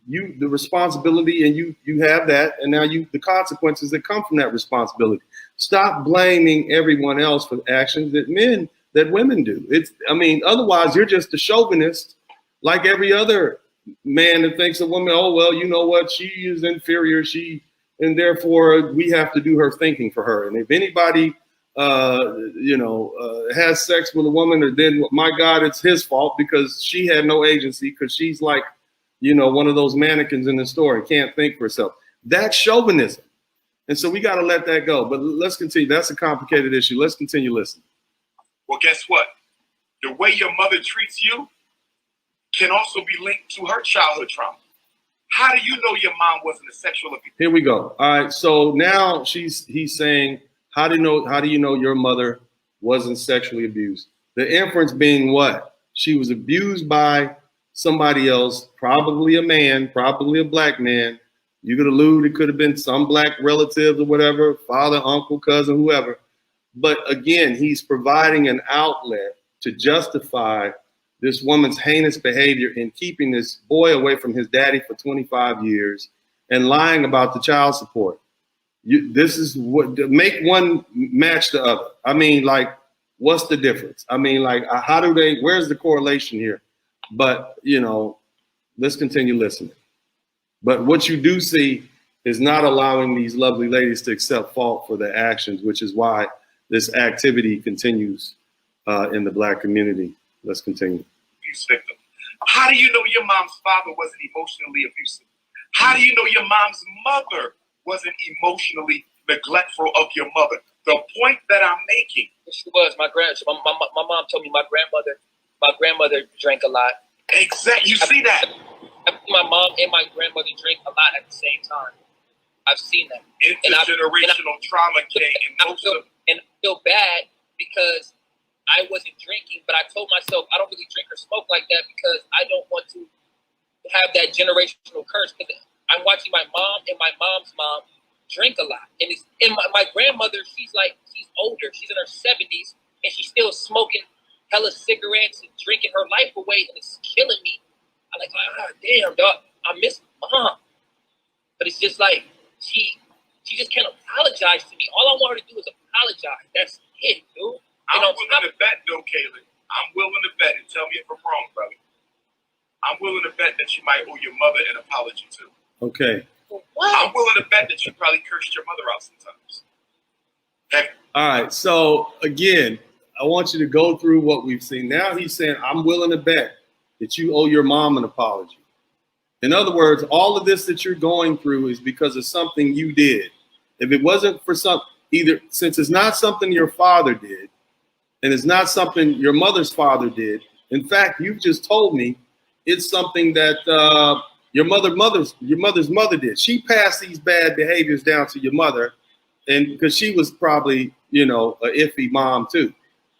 A: the responsibility, and you have that, and now the consequences that come from that responsibility. Stop blaming everyone else for actions that women do. Otherwise you're just a chauvinist, like every other man that thinks a woman, oh well, you know what, she is inferior, and therefore we have to do her thinking for her. And if anybody has sex with a woman, then my God, it's his fault because she had no agency, because she's like, one of those mannequins in the store and can't think for herself. That's chauvinism. And so we got to let that go. But let's continue. That's a complicated issue. Let's continue listening.
C: Well, guess what? The way your mother treats you can also be linked to her childhood trauma. How do you know your mom wasn't a sexual abuse?
A: Here we go. All right. So now he's saying, how do you know your mother wasn't sexually abused? The inference being what? She was abused by somebody else, probably a man, probably a black man. You could allude, it could have been some black relative or whatever, father, uncle, cousin, whoever. But again, he's providing an outlet to justify this woman's heinous behavior in keeping this boy away from his daddy for 25 years and lying about the child support. This is what make one match the other. What's the difference? Where's the correlation here? But, let's continue listening. But what you do see is not allowing these lovely ladies to accept fault for their actions, which is why this activity continues in the black community. Let's continue.
C: Abuse victim. How do you know your mom's father wasn't emotionally abusive? How do you know your mom's mother wasn't emotionally neglectful of your mother? The point that I'm making.
B: She was. My mom told me my grandmother drank a lot.
C: Exactly. You see that?
B: My mom and my grandmother drink a lot at the same time. I've seen that.
C: Intergenerational trauma came
B: and I feel bad because I wasn't drinking, but I told myself I don't really drink or smoke like that because I don't want to have that generational curse. Because I'm watching my mom and my mom's mom drink a lot. And my grandmother, she's older. She's in her 70s, and she's still smoking hella cigarettes and drinking her life away, and it's killing me. I'm like, oh, damn, dog, I miss mom. But it's just like, she just can't apologize to me. All I want her to do is apologize. That's it, dude.
C: I'm willing to bet, though, Kaylin. I'm willing to bet, and tell me if I'm wrong, brother. I'm willing to bet that you might owe your mother an apology, too.
A: Okay.
B: What?
C: I'm willing to bet that you probably cursed your mother out sometimes. Heck.
A: All right. So, again, I want you to go through what we've seen. Now he's saying, I'm willing to bet that you owe your mom an apology. In other words, all of this that you're going through is because of something you did. If it wasn't for either, since it's not something your father did, and it's not something your mother's father did. In fact, you've just told me it's something that your mother's mother did. She passed these bad behaviors down to your mother, and because she was probably, you know, a iffy mom too.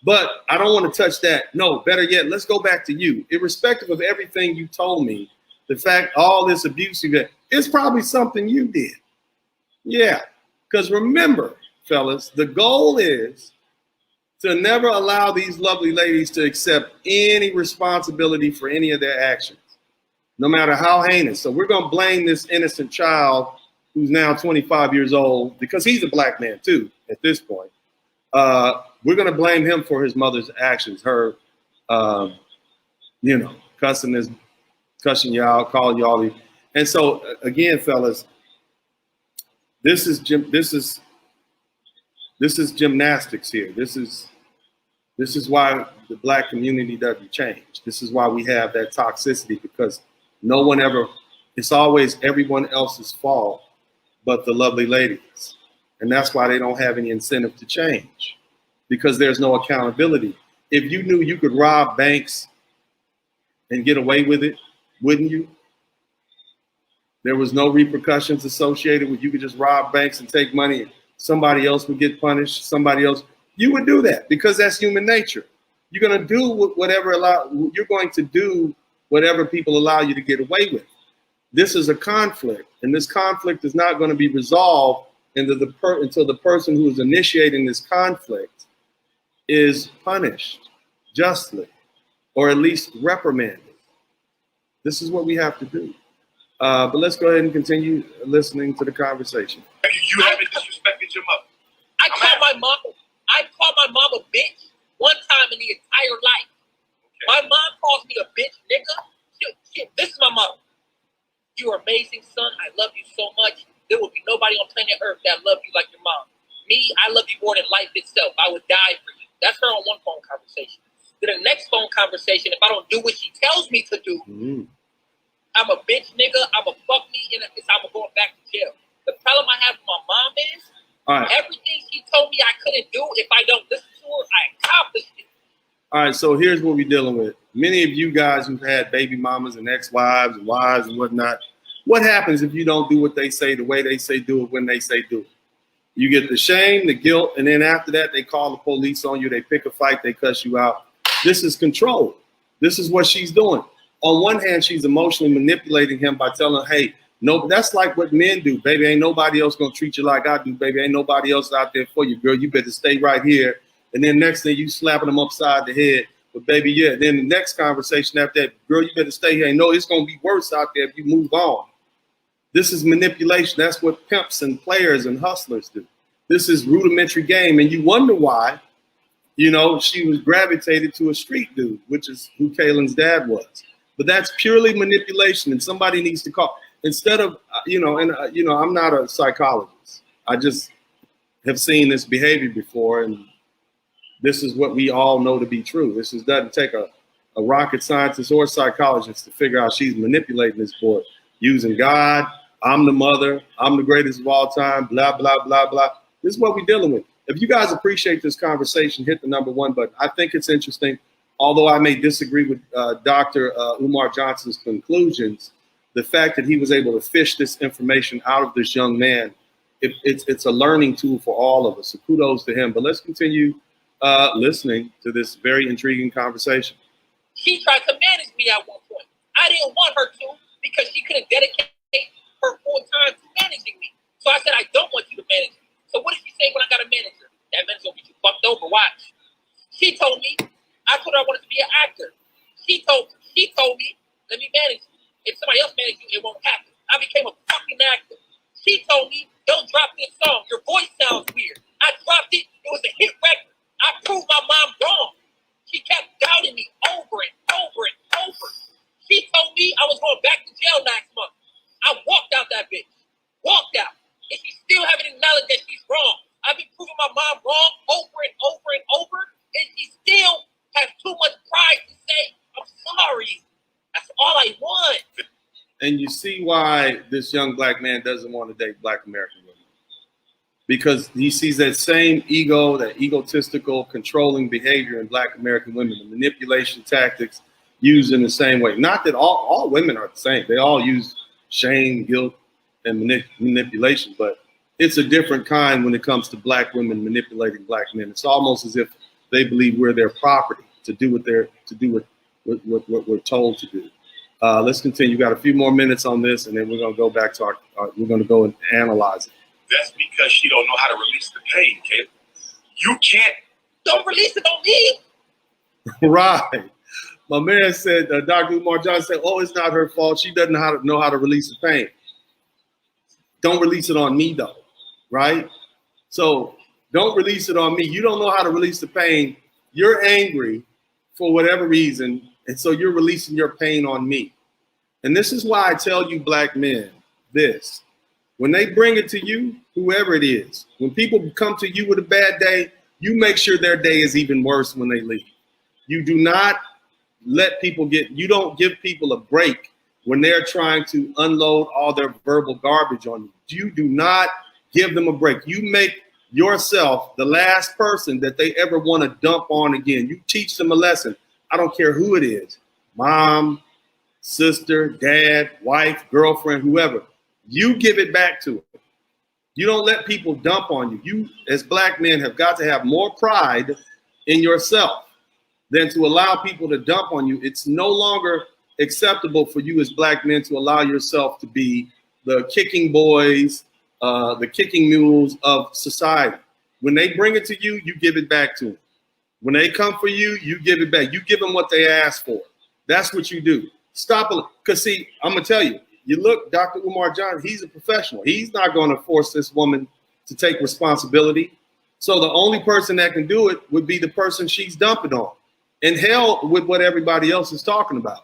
A: But I don't want to touch that. No, better yet, let's go back to you. Irrespective of everything you told me, the fact all this abuse you get, it's probably something you did. Yeah, because remember, fellas, the goal is to never allow these lovely ladies to accept any responsibility for any of their actions, no matter how heinous. So we're going to blame this innocent child who's now 25 years old, because he's a black man too at this point. We're going to blame him for his mother's actions, her, you know, cussing you out, calling you all these. And so again, fellas, this is gymnastics here. This is why the black community doesn't change. This is why we have that toxicity, because no one ever, it's always everyone else's fault but the lovely ladies. And that's why they don't have any incentive to change, because there's no accountability. If you knew you could rob banks and get away with it, wouldn't you? There was no repercussions associated with, you could just rob banks and take money and somebody else would get punished, somebody else. You would do that because that's human nature. You're going to do you're going to do whatever people allow you to get away with. This is a conflict, and this conflict is not going to be resolved until the person who is initiating this conflict is punished justly, or at least reprimanded. This is what we have to do. But let's go ahead and continue listening to the conversation.
C: You haven't disrespected your mother.
B: I called my mom a bitch one time in the entire life. Okay. My mom calls me a bitch, nigga. This is my mother. You're amazing, son. I love you so much. There will be nobody on planet Earth that loves you like your mom. Me, I love you more than life itself. I would die for you. That's her on one phone conversation. Then the next phone conversation, if I don't do what she tells me to do, I'm a bitch, nigga. I'm a fuck me, and I'm going back to jail. The problem I have with my mom is everything she told me I couldn't do, if I don't listen to her, I accomplished it.
A: All right, so here's what we're dealing with. Many of you guys who've had baby mamas and ex-wives and wives and whatnot, what happens if you don't do what they say, the way they say do it, when they say do it? You get the shame, the guilt, and then after that, they call the police on you. They pick a fight. They cuss you out. This is control. This is what she's doing. On one hand, she's emotionally manipulating him by telling him, hey, no, that's like what men do. Baby, ain't nobody else going to treat you like I do. Baby, ain't nobody else out there for you, girl. You better stay right here. And then next thing, you slapping them upside the head. But baby, yeah. Then the next conversation after that, girl, you better stay here. No, it's going to be worse out there if you move on. This is manipulation. That's what pimps and players and hustlers do. This is rudimentary game. And you wonder why, you know, she was gravitated to a street dude, which is who Kaylin's dad was. But that's purely manipulation. And somebody needs to call. Instead of, I'm not a psychologist. I just have seen this behavior before. And this is what we all know to be true. This doesn't take a rocket scientist or psychologist to figure out she's manipulating this boy using God. I'm the mother. I'm the greatest of all time. Blah, blah, blah, blah. This is what we're dealing with. If you guys appreciate this conversation, hit the #1 button. I think it's interesting. Although I may disagree with Dr. Umar Johnson's conclusions, the fact that he was able to fish this information out of this young man, it's a learning tool for all of us. So kudos to him. But let's continue listening to this very intriguing conversation.
B: She tried to manage me at one point. I didn't want her to because she couldn't dedicate her full time to managing me. So I said, I don't want you to manage me. So what did she say when I got a manager? That manager will get you fucked over. Watch. She told me, I told her I wanted to be an actor. She told me, let me manage you. If somebody else manages you, it won't happen. I became a fucking actor. She told me, don't drop this song. Your voice sounds weird. I dropped it. It was a hit record. I proved my mom wrong. She kept doubting me over and over and over. She told me I was going back to jail next month. I walked out that bitch. Walked out. And she still haven't acknowledged that she's wrong. I've been proving my mom wrong over and over and over. And she still has too much pride to say, I'm sorry. That's all I want.
A: And you see why this young black man doesn't want to date black American women. Because he sees that same ego, that egotistical, controlling behavior in black American women, the manipulation tactics used in the same way. Not that all women are the same. They all use shame, guilt, and manipulation, but it's a different kind when it comes to black women manipulating black men. It's almost as if they believe we're their property to do what what we're told to do. Let's continue. We've got a few more minutes on this, and then we're going to go back to we're going to go and analyze it.
C: That's because she don't know how to release the pain, kid. You can't.
B: Don't release it on me.
A: Right. My man said, Dr. Umar Johnson said, oh, it's not her fault. She doesn't know how to release the pain. Don't release it on me, though, right? So don't release it on me. You don't know how to release the pain. You're angry for whatever reason, and so you're releasing your pain on me. And this is why I tell you black men this. When they bring it to you, whoever it is, when people come to you with a bad day, you make sure their day is even worse when they leave. You do not you don't give people a break when they're trying to unload all their verbal garbage on you. You do not give them a break. You make yourself the last person that they ever want to dump on again. You teach them a lesson. I don't care who it is, mom, sister, dad, wife, girlfriend, whoever. You give it back to them. You don't let people dump on you. You, as black men, have got to have more pride in yourself than to allow people to dump on you. It's no longer acceptable for you as black men to allow yourself to be the kicking boys, the kicking mules of society. When they bring it to you, you give it back to them. When they come for you, you give it back. You give them what they ask for. That's what you do. Stop it. Because see, I'm going to tell you, you look, Dr. Umar Johnson, he's a professional. He's not going to force this woman to take responsibility. So the only person that can do it would be the person she's dumping on. And hell with what everybody else is talking about.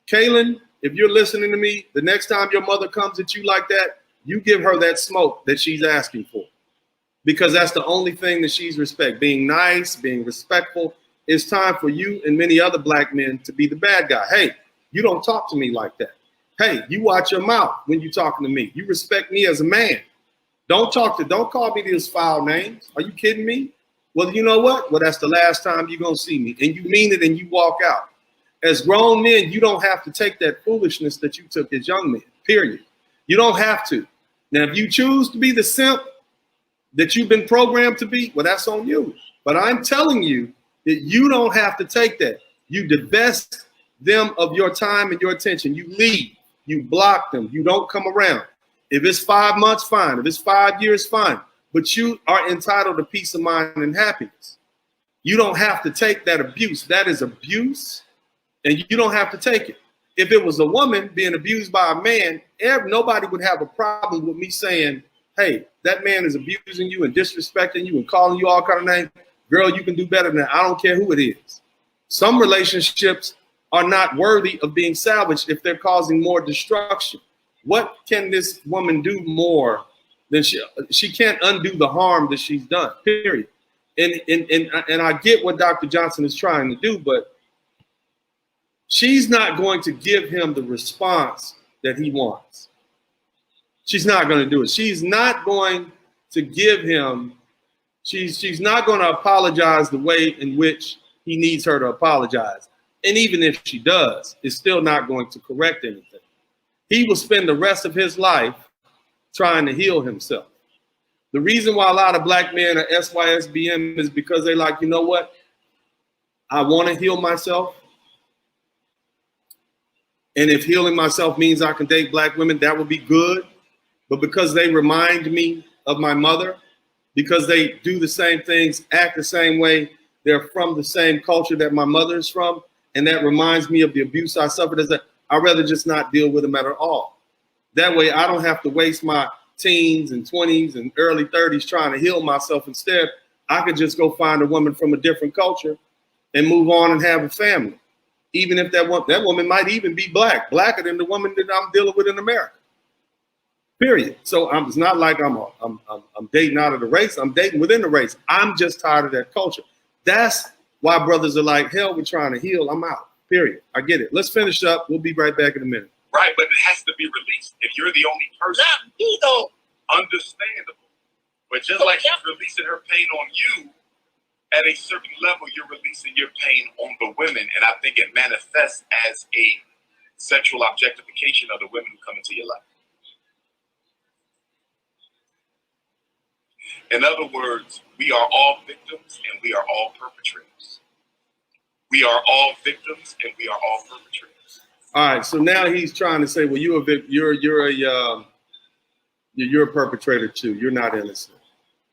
A: Kaylin, if you're listening to me, the next time your mother comes at you like that, you give her that smoke that she's asking for. Because that's the only thing that she's respect. Being nice, being respectful. It's time for you and many other black men to be the bad guy. Hey, you don't talk to me like that. Hey, you watch your mouth when you're talking to me. You respect me as a man. Don't call me these foul names. Are you kidding me? Well, you know what? Well, that's the last time you're going to see me. And you mean it and you walk out. As grown men, you don't have to take that foolishness that you took as young men, period. You don't have to. Now, if you choose to be the simp that you've been programmed to be, well, that's on you. But I'm telling you that you don't have to take that. You divest them of your time and your attention. You leave. You block them. You don't come around. If it's 5 months, fine. If it's 5 years, fine. But you are entitled to peace of mind and happiness. You don't have to take that abuse. That is abuse, and you don't have to take it. If it was a woman being abused by a man, nobody would have a problem with me saying, hey, that man is abusing you and disrespecting you and calling you all kind of names. Girl, you can do better than that. I don't care who it is. Some relationships are not worthy of being salvaged if they're causing more destruction. What can this woman do more than she can't undo the harm that she's done, period. And I get what Dr. Johnson is trying to do, but she's not going to give him the response that he wants. She's not going to do it. She's not going to give him, she's not going to apologize the way in which he needs her to apologize. And even if she does, it's still not going to correct anything. He will spend the rest of his life trying to heal himself. The reason why a lot of black men are SYSBM is because they're like, you know what? I want to heal myself. And if healing myself means I can date black women, that would be good. But because they remind me of my mother, because they do the same things, act the same way, they're from the same culture that my mother is from, and that reminds me of the abuse I suffered as I'd rather just not deal with them at all. That way I don't have to waste my teens and 20s and early 30s trying to heal myself. Instead, I could just go find a woman from a different culture and move on and have a family. Even if that woman might even be blacker than the woman that I'm dealing with in America. Period. So it's not like I'm dating out of the race. I'm dating within the race. I'm just tired of that culture. That's why brothers are like, hell, we're trying to heal. I'm out. Period. I get it. Let's finish up. We'll be right back in a minute.
C: Right, but it has to be released. If you're the only person,
B: Not me though.
C: understandable. But just like she's releasing her pain on you, at a certain level, you're releasing your pain on the women. And I think it manifests as a sexual objectification of the women who come into your life. In other words, we are all victims and we are all perpetrators. We are all victims and we are all perpetrators.
A: All right, so now he's trying to say, well, you're a perpetrator too. You're not innocent,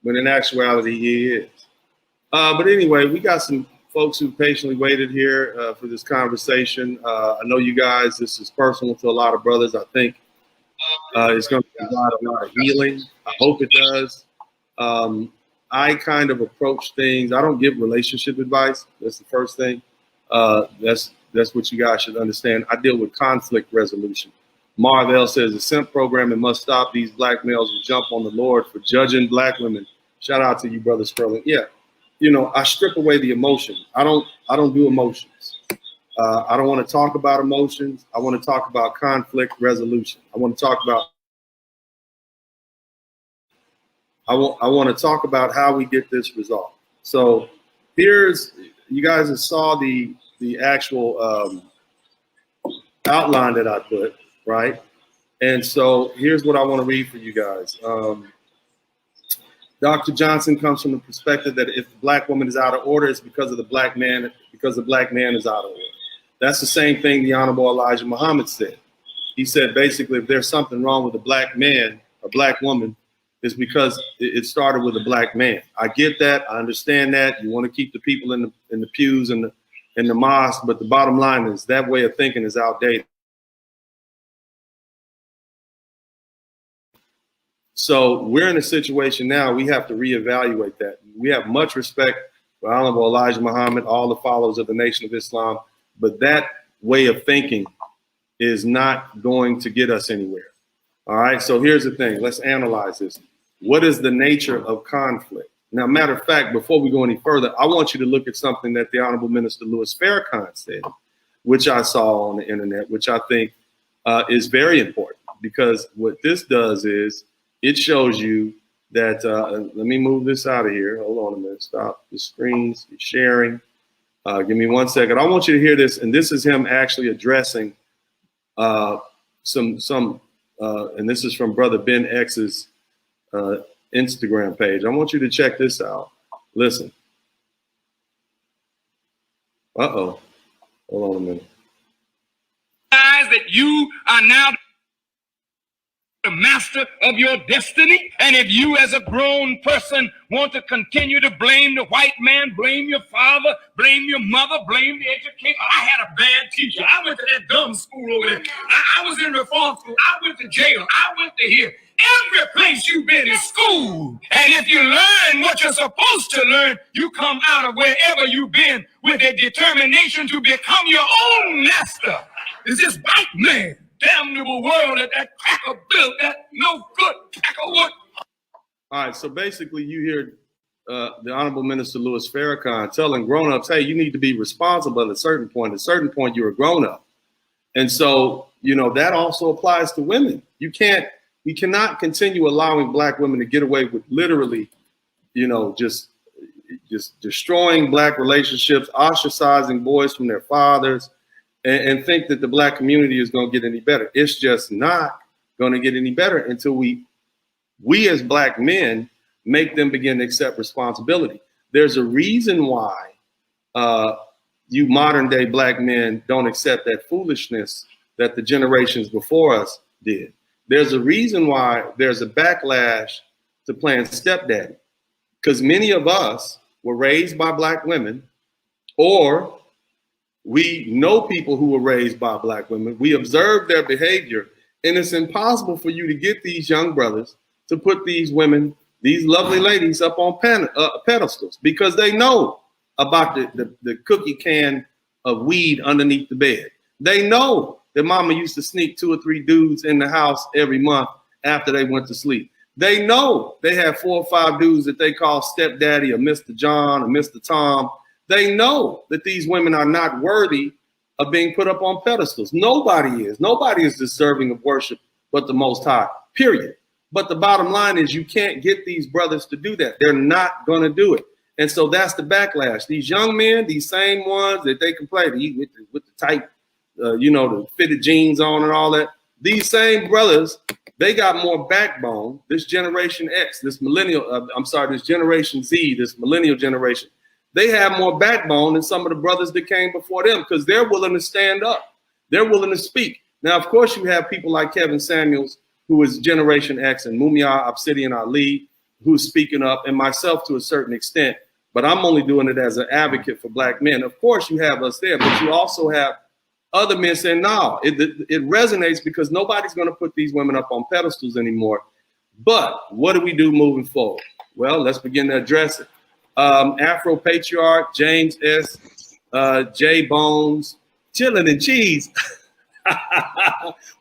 A: when in actuality he is. But anyway, we got some folks who patiently waited here for this conversation. I know you guys, this is personal to a lot of brothers. I think it's going to provide a lot of healing. I hope it does. I kind of approach things. I don't give relationship advice. That's the first thing. That's what you guys should understand. I deal with conflict resolution. Marvell says the simp programming must stop. These black males will jump on the Lord for judging black women. Shout out to you, Brother Sterling. Yeah, you know, I strip away the emotion. I don't do emotions. I don't want to talk about emotions. I want to talk about conflict resolution. I want to talk about how we get this resolved. So here's, you guys saw the actual outline that I put, right? And so here's what I want to read for you guys. Dr. Johnson comes from the perspective that if the black woman is out of order, it's because of the black man, because the black man is out of order. That's the same thing the Honorable Elijah Muhammad said. He said, basically, if there's something wrong with a black man or black woman, it's because it started with a black man. I get that. I understand that. You want to keep the people in the pews and the mosque, but the bottom line is that way of thinking is outdated. So we're in a situation now, we have to reevaluate that. We have much respect for Honorable Elijah Muhammad, all the followers of the Nation of Islam, but that way of thinking is not going to get us anywhere. All right, so here's the thing. Let's analyze this. What is the nature of conflict? Now, matter of fact, before we go any further, I want you to look at something that the Honorable Minister Louis Farrakhan said, which I saw on the internet, which I think is very important, because what this does is it shows you that, let me move this out of here. Hold on a minute, stop the screens, sharing. Give me 1 second. I want you to hear this, and this is him actually addressing and this is from Brother Ben X's Instagram page. I want you to check this out. Listen. Uh-oh. Hold on a minute.
D: That you are now the master of your destiny. And if you as a grown person want to continue to blame the white man, blame your father, blame your mother, blame the educator. I had a bad teacher. I went to that dumb school over there. I was in reform school. I went to jail. I went to here. Every place you've been is school. And if you learn what you're supposed to learn, you come out of wherever you've been with a determination to become your own master. Is this white man, damnable world that cracker built, that no good cracker wood.
A: All right, so basically you hear the Honorable Minister Louis Farrakhan telling grown-ups, hey, you need to be responsible at a certain point. At a certain point, you're a grown-up. And so, you know, that also applies to women. We cannot continue allowing black women to get away with literally, you know, just destroying black relationships, ostracizing boys from their fathers, and think that the black community is going to get any better. It's just not going to get any better until we as black men make them begin to accept responsibility. There's a reason why you modern day black men don't accept that foolishness that the generations before us did. There's a reason why there's a backlash to playing stepdaddy, because many of us were raised by black women, or we know people who were raised by black women. We observe their behavior, and it's impossible for you to get these young brothers to put these women, these lovely ladies, up on pedestals, because they know about the cookie can of weed underneath the bed. They know that mama used to sneak 2 or 3 dudes in the house every month after they went to sleep. They know they have 4 or 5 dudes that they call stepdaddy or Mr. John or Mr. Tom. They know that these women are not worthy of being put up on pedestals. Nobody is. Nobody is deserving of worship but the Most High, period. But the bottom line is you can't get these brothers to do that. They're not going to do it. And so that's the backlash. These young men, these same ones that they complain with the tight, the fitted jeans on and all that, these same brothers, they got more backbone. This Generation X, this Generation Z, this millennial generation, they have more backbone than some of the brothers that came before them because they're willing to stand up. They're willing to speak. Now, of course, you have people like Kevin Samuels, who is Generation X, and Mumia Obsidian Ali, who's speaking up, and myself to a certain extent. But I'm only doing it as an advocate for black men. Of course, you have us there, but you also have other men saying, no, it resonates because nobody's going to put these women up on pedestals anymore. But what do we do moving forward? Well, let's begin to address it. Afro Patriarch, James S., J Bones, Chillin' and Cheese.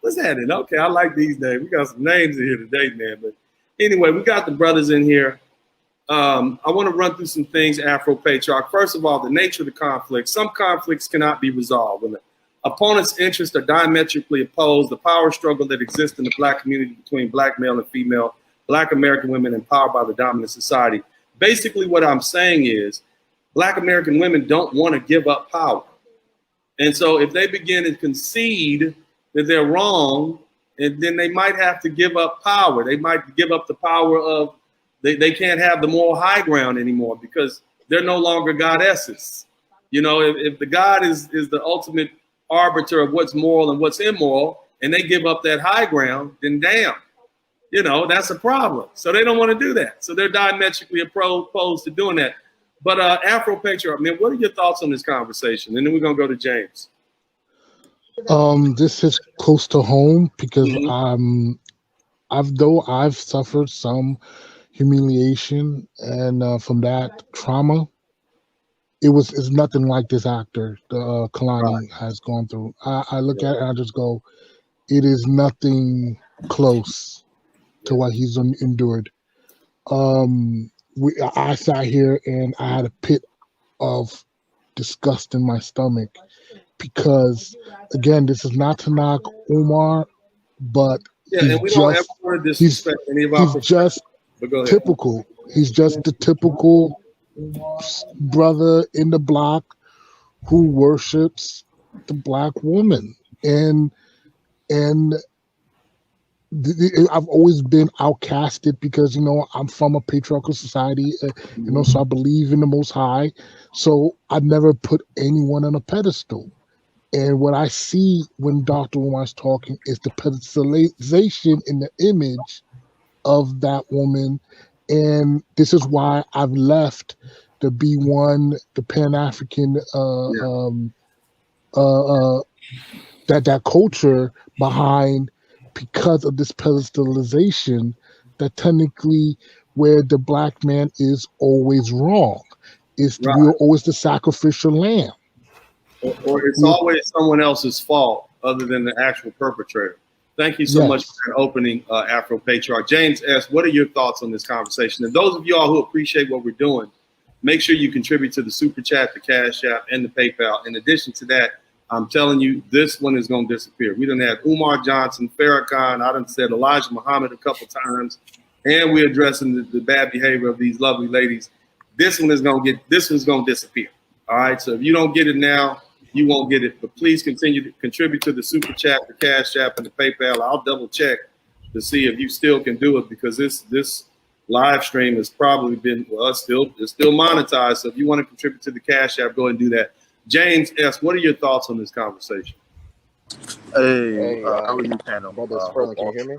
A: What's happening? Okay, I like these names. We got some names in here today, man. But anyway, we got the brothers in here. I want to run through some things, Afro Patriarch. First of all, the nature of the conflict. Some conflicts cannot be resolved. When the opponent's interests are diametrically opposed, the power struggle that exists in the black community between black male and female, black American women empowered by the dominant society. Basically, what I'm saying is black American women don't want to give up power. And so if they begin to concede that they're wrong, and then they might have to give up power. They might give up the power of, they can't have the moral high ground anymore because they're no longer goddesses. If the God is the ultimate arbiter of what's moral and what's immoral, and they give up that high ground, then damn, that's a problem. So they don't want to do that. So they're diametrically opposed to doing that. But Afro Patriarch, man, what are your thoughts on this conversation? And then we're gonna go to James.
E: This is close to home because I've suffered some humiliation and from that trauma, it's nothing like this actor Kalani has gone through. I look at it and I just go, it is nothing close to what he's endured. I sat here and I had a pit of disgust in my stomach because, again, this is not to knock Umar, but he's just typical. He's just the typical brother in the block who worships the black woman, and I've always been outcasted because, I'm from a patriarchal society, so I believe in the Most High. So I never put anyone on a pedestal. And what I see when Dr. Umar's talking is the pedestalization in the image of that woman. And this is why I've left the B1, the Pan-African, that culture behind, because of this pedestalization that technically where the black man is always wrong. We're always the sacrificial lamb.
A: Or it's always someone else's fault other than the actual perpetrator. Thank you so much for that opening, Afro Patriarch. James S., what are your thoughts on this conversation? And those of y'all who appreciate what we're doing, make sure you contribute to the Super Chat, the Cash App, and the PayPal. In addition to that, I'm telling you, this one is going to disappear. We done had Umar Johnson, Farrakhan, I done said Elijah Muhammad a couple times, and we're addressing the bad behavior of these lovely ladies. This one's going to disappear. All right, so if you don't get it now, you won't get it. But please continue to contribute to the Super Chat, the Cash App, and the PayPal. I'll double check to see if you still can do it because this live stream has probably been, it's still monetized. So if you want to contribute to the Cash App, go ahead and do that. James S., what are your thoughts on this conversation?
F: Hey, how are you, panel?
G: Brother Sperling, can you hear me?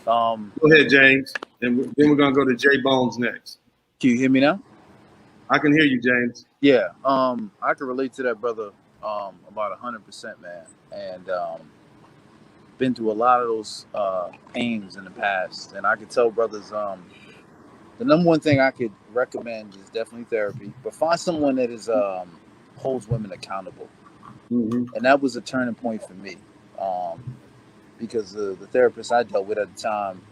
A: Go ahead, James. And then we're going to go to J Bones next.
F: Can you hear me now?
A: I can hear you, James.
F: Yeah, I can relate to that, brother, about 100%, man. And been through a lot of those pains in the past. And I could tell brothers, the number one thing I could recommend is definitely therapy. But find someone that is holds women accountable. And that was a turning point for me. Because the therapist I dealt with at the time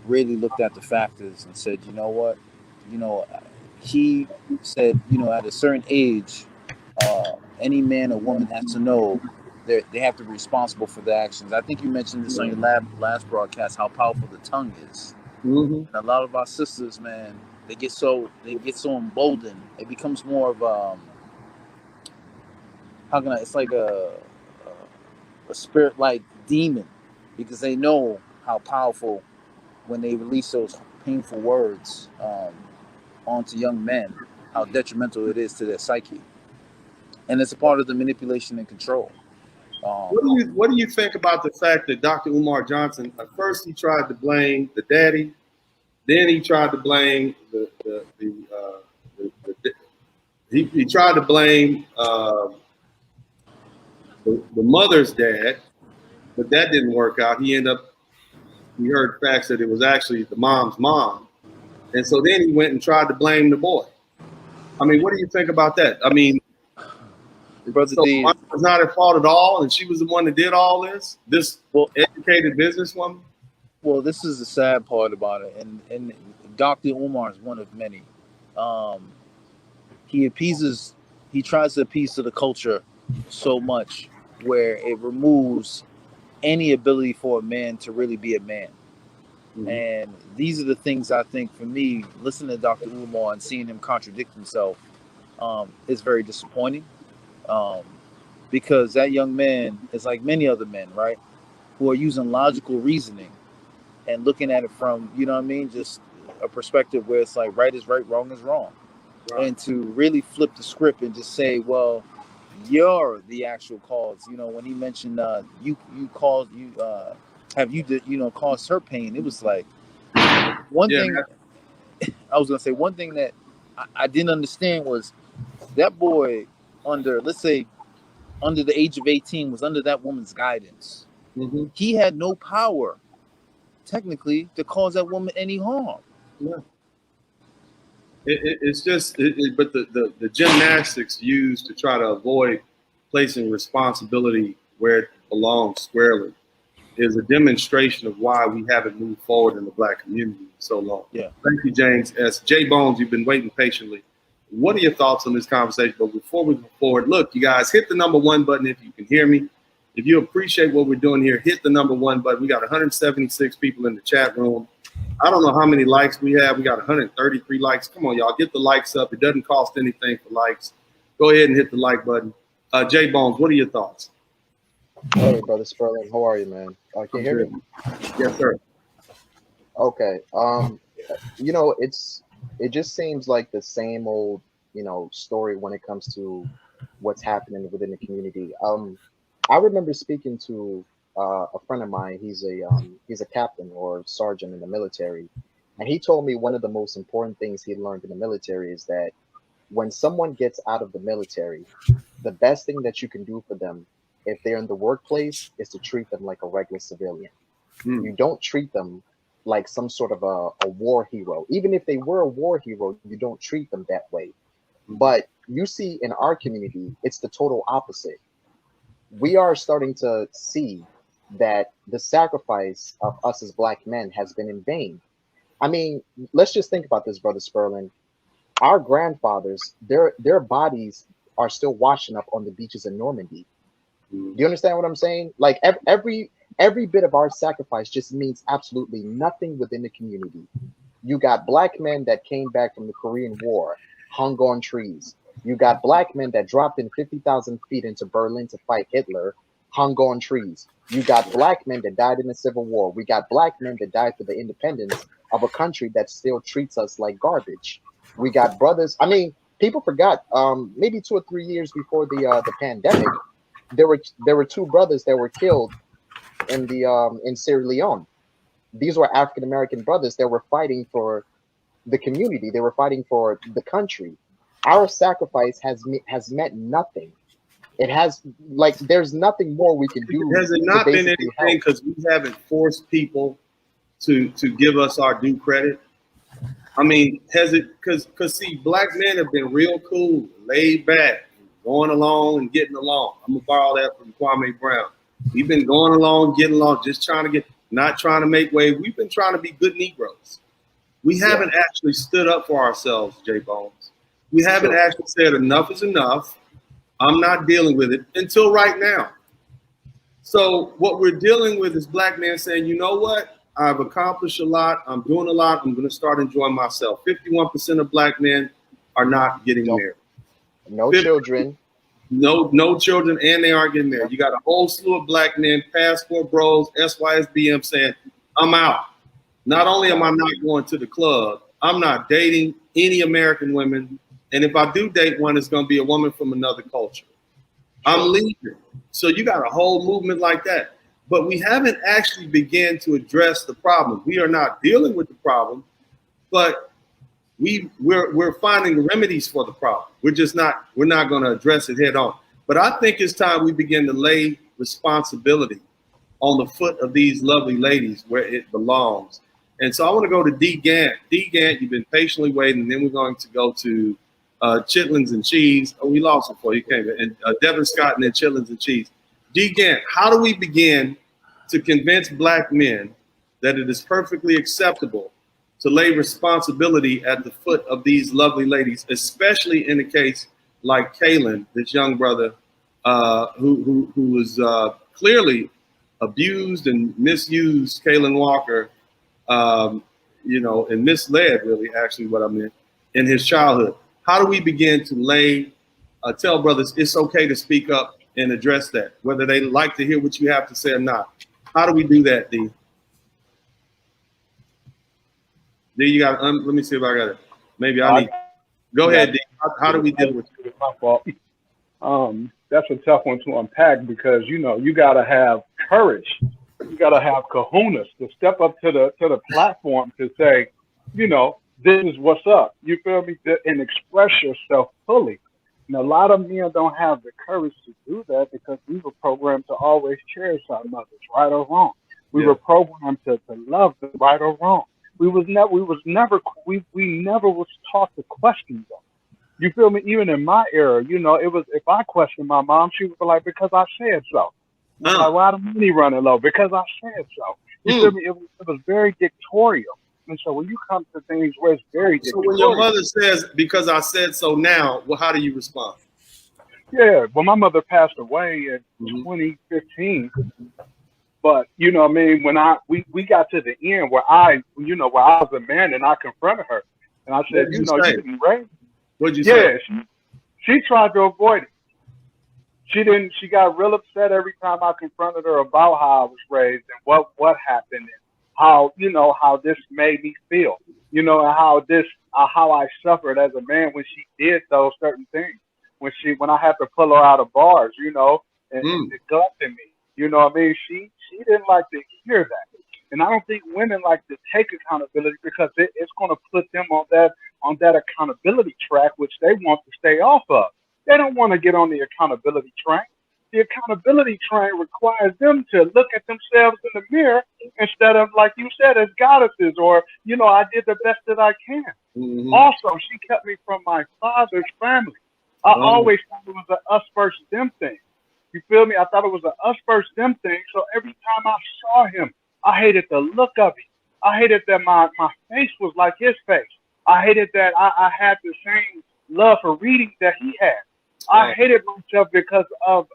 F: really looked at the factors and said, you know what? He said, at a certain age, any man or woman has to know they have to be responsible for their actions. I think you mentioned this on your last broadcast, how powerful the tongue is.
A: Mm-hmm.
F: And a lot of our sisters, man, they get so emboldened. It becomes more of it's like a spirit like demon, because they know how powerful when they release those painful words onto young men, how detrimental it is to their psyche. And it's a part of the manipulation and control.
A: What do you think about the fact that Dr. Umar Johnson, at first he tried to blame the daddy, then he tried to blame he tried to blame the mother's dad, but that didn't work out. We heard facts that it was actually the mom's mom. And so then he went and tried to blame the boy. I mean, what do you think about that? I mean,
F: Brother
A: so
F: D,
A: mom was not at fault at all, and she was the one that did all this? This educated businesswoman?
F: Well, this is the sad part about it. And Dr. Umar is one of many. He tries to appease to the culture so much where it removes any ability for a man to really be a man. Mm-hmm. And these are the things I think, for me, listening to Dr. Umar and seeing him contradict himself is very disappointing, because that young man is like many other men, right, who are using logical reasoning and looking at it from, you know what I mean, just a perspective where it's like right is right, wrong is wrong. Right. And to really flip the script and just say, well, you're the actual cause. You know, when he mentioned you caused her pain, it was like one thing I was gonna say, one thing that I didn't understand was that boy under the age of 18 was under that woman's guidance. Mm-hmm. He had no power technically to cause that woman any harm.
A: Yeah. It's just, but the gymnastics used to try to avoid placing responsibility where it belongs squarely is a demonstration of why we haven't moved forward in the Black community so long.
F: Yeah.
A: Thank you, James. As J Bones, you've been waiting patiently. What are your thoughts on this conversation? But before we go forward, look, you guys, hit the number 1 button if you can hear me. If you appreciate what we're doing here, hit the number 1 button. We got 176 people in the chat room. I don't know how many likes we have. We got 133 likes. Come on, y'all, get the likes up. It doesn't cost anything for likes. Go ahead and hit the like button. J Bones, what are your thoughts?
G: Hey, Brother Sperling, how are you, man? Can you hear me?
A: Yes, sir.
G: Okay. You know, it just seems like the same old, story when it comes to what's happening within the community. I remember speaking to a friend of mine. He's a captain or sergeant in the military, and he told me one of the most important things he learned in the military is that when someone gets out of the military, the best thing that you can do for them if they're in the workplace is to treat them like a regular civilian. You don't treat them like some sort of a war hero. Even if they were a war hero, you don't treat them that way. But you see in our community, it's the total opposite. We are starting to see that the sacrifice of us as Black men has been in vain. I mean, let's just think about this, Brother Sperling. Our grandfathers, their bodies are still washing up on the beaches in Normandy. Do you understand what I'm saying? Like every bit of our sacrifice just means absolutely nothing within the community. You got Black men that came back from the Korean War, hung on trees. You got Black men that dropped in 50,000 feet into Berlin to fight Hitler, hung on trees. You got Black men that died in the Civil War. We got Black men that died for the independence of a country that still treats us like garbage. We got brothers. I mean, people forgot. Maybe 2 or 3 years before the pandemic, there were 2 brothers that were killed in Sierra Leone. These were African American brothers that were fighting for the community. They were fighting for the country. Our sacrifice has meant nothing. It has, like, there's nothing more we can do.
A: Has it not been anything because we haven't forced people to give us our due credit? I mean, has it, because see, Black men have been real cool, laid back, going along and getting along. I'm gonna borrow that from Kwame Brown. We've been going along, getting along, just not trying to make waves. We've been trying to be good Negroes. We haven't actually stood up for ourselves, J Bones. We haven't actually said enough is enough. I'm not dealing with it until right now. So what we're dealing with is black men saying, you know what? I've accomplished a lot. I'm doing a lot. I'm going to start enjoying myself. 51% of black men are not getting married.
G: No children.
A: No children, and they aren't getting married. You got a whole slew of black men, passport bros, SYSBM saying, I'm out. Not only am I not going to the club, I'm not dating any American women. And if I do date one, it's going to be a woman from another culture. I'm leaving. So you got a whole movement like that. But we haven't actually begun to address the problem. We are not dealing with the problem, but we're finding remedies for the problem. We're not going to address it head on. But I think it's time we begin to lay responsibility on the foot of these lovely ladies where it belongs. And so I want to go to D. Gant. D. Gant, you've been patiently waiting, and then we're going to go to Chitlins and Cheese. Oh, we lost him before you came in. And Devin Scott and then Chitlins and Cheese. D. Gant, how do we begin to convince black men that it is perfectly acceptable to lay responsibility at the foot of these lovely ladies, especially in a case like Kalen, this young brother who was clearly abused and misused, Kalen Walker, and misled, really, actually, what I meant, in his childhood. How do we begin to tell brothers it's okay to speak up and address that, whether they like to hear what you have to say or not? How do we do that, D? D, you got. Let me see if I got it. Maybe I need. Go ahead, D. How do we deal with it?
H: It's my fault. That's a tough one to unpack because you gotta have courage. You gotta have kahunas to step up to the platform to say, this is what's up. You feel me? And express yourself fully. And a lot of men don't have the courage to do that because we were programmed to always cherish our mothers, right or wrong. We were programmed to love them, right or wrong. We never was taught to question them. You feel me? Even in my era, it was, if I questioned my mom, she would be like, because I said so. Like, why the money running low? Because I said so. You feel me? It was very dictatorial. And so when you come to things where it's very dictatorial.
A: So when your mother says, because I said so now, well, how do you respond?
H: Yeah, well, my mother passed away in 2015. But when we got to the end where I was a man and I confronted her and I said, you didn't raise.
A: What'd you say?
H: Yeah, she tried to avoid it. She got real upset every time I confronted her about how I was raised and what happened and how this made me feel, and how I suffered as a man when she did those certain things. When I had to pull her out of bars, and neglecting me. You know what I mean? She didn't like to hear that. And I don't think women like to take accountability because it's going to put them on that accountability track, which they want to stay off of. They don't want to get on the accountability train. The accountability train requires them to look at themselves in the mirror instead of, like you said, as goddesses or, I did the best that I can. Also, she kept me from my father's family. I always thought it was an us versus them thing. You feel me? I thought it was an us versus them thing. So every time I saw him, I hated the look of him. I hated that my face was like his face. I hated that I had the same love for reading that he had. I hated myself because of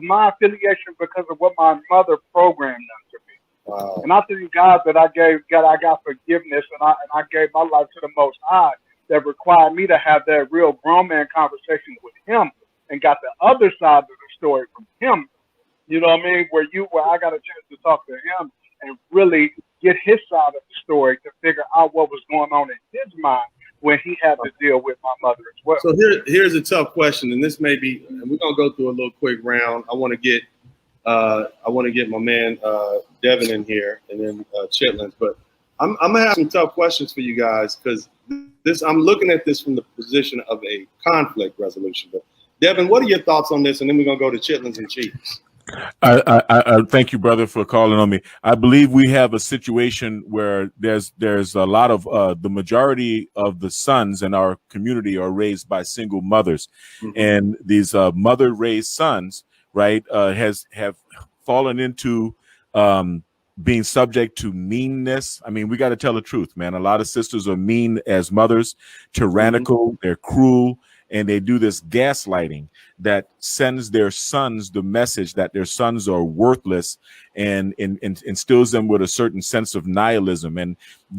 H: my affiliation, because of what my mother programmed them to me. Wow. And I thank God that I got forgiveness and I gave my life to the Most High that required me to have that real grown man conversation with him and got the other side of the story from him. You know what I mean? Where I got a chance to talk to him and really get his side of the story to figure out what was going on in his mind when he had to deal with my mother as well.
A: So here's a tough question, and this may be, and we're gonna go through a little quick round. I want to get my man Devin in here, and then Chitlins. But I'm gonna have some tough questions for you guys because I'm looking at this from the position of a conflict resolution. But Devin, what are your thoughts on this? And then we're gonna go to Chitlins and Cheese.
I: I thank you, brother, for calling on me. I believe we have a situation where there's a lot of the majority of the sons in our community are raised by single mothers, and these mother-raised sons, right, have fallen into being subject to meanness. I mean, we got to tell the truth, man. A lot of sisters are mean as mothers, tyrannical, they're cruel. and they do this gaslighting that sends their sons the message that their sons are worthless, and instills them with a certain sense of nihilism. And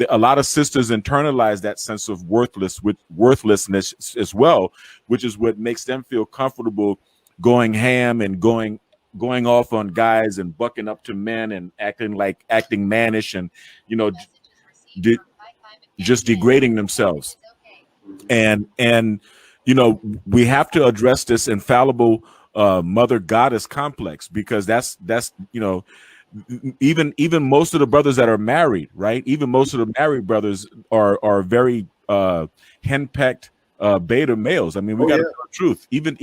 I: a lot of sisters internalize that sense of worthlessness as well, which is what makes them feel comfortable going ham and going off on guys and bucking up to men and acting mannish, and just degrading themselves. And we have to address this infallible mother goddess complex, because that's even most of the brothers that are married, right? Even most of the married brothers are very henpecked beta males. I mean, we got to tell the truth. Even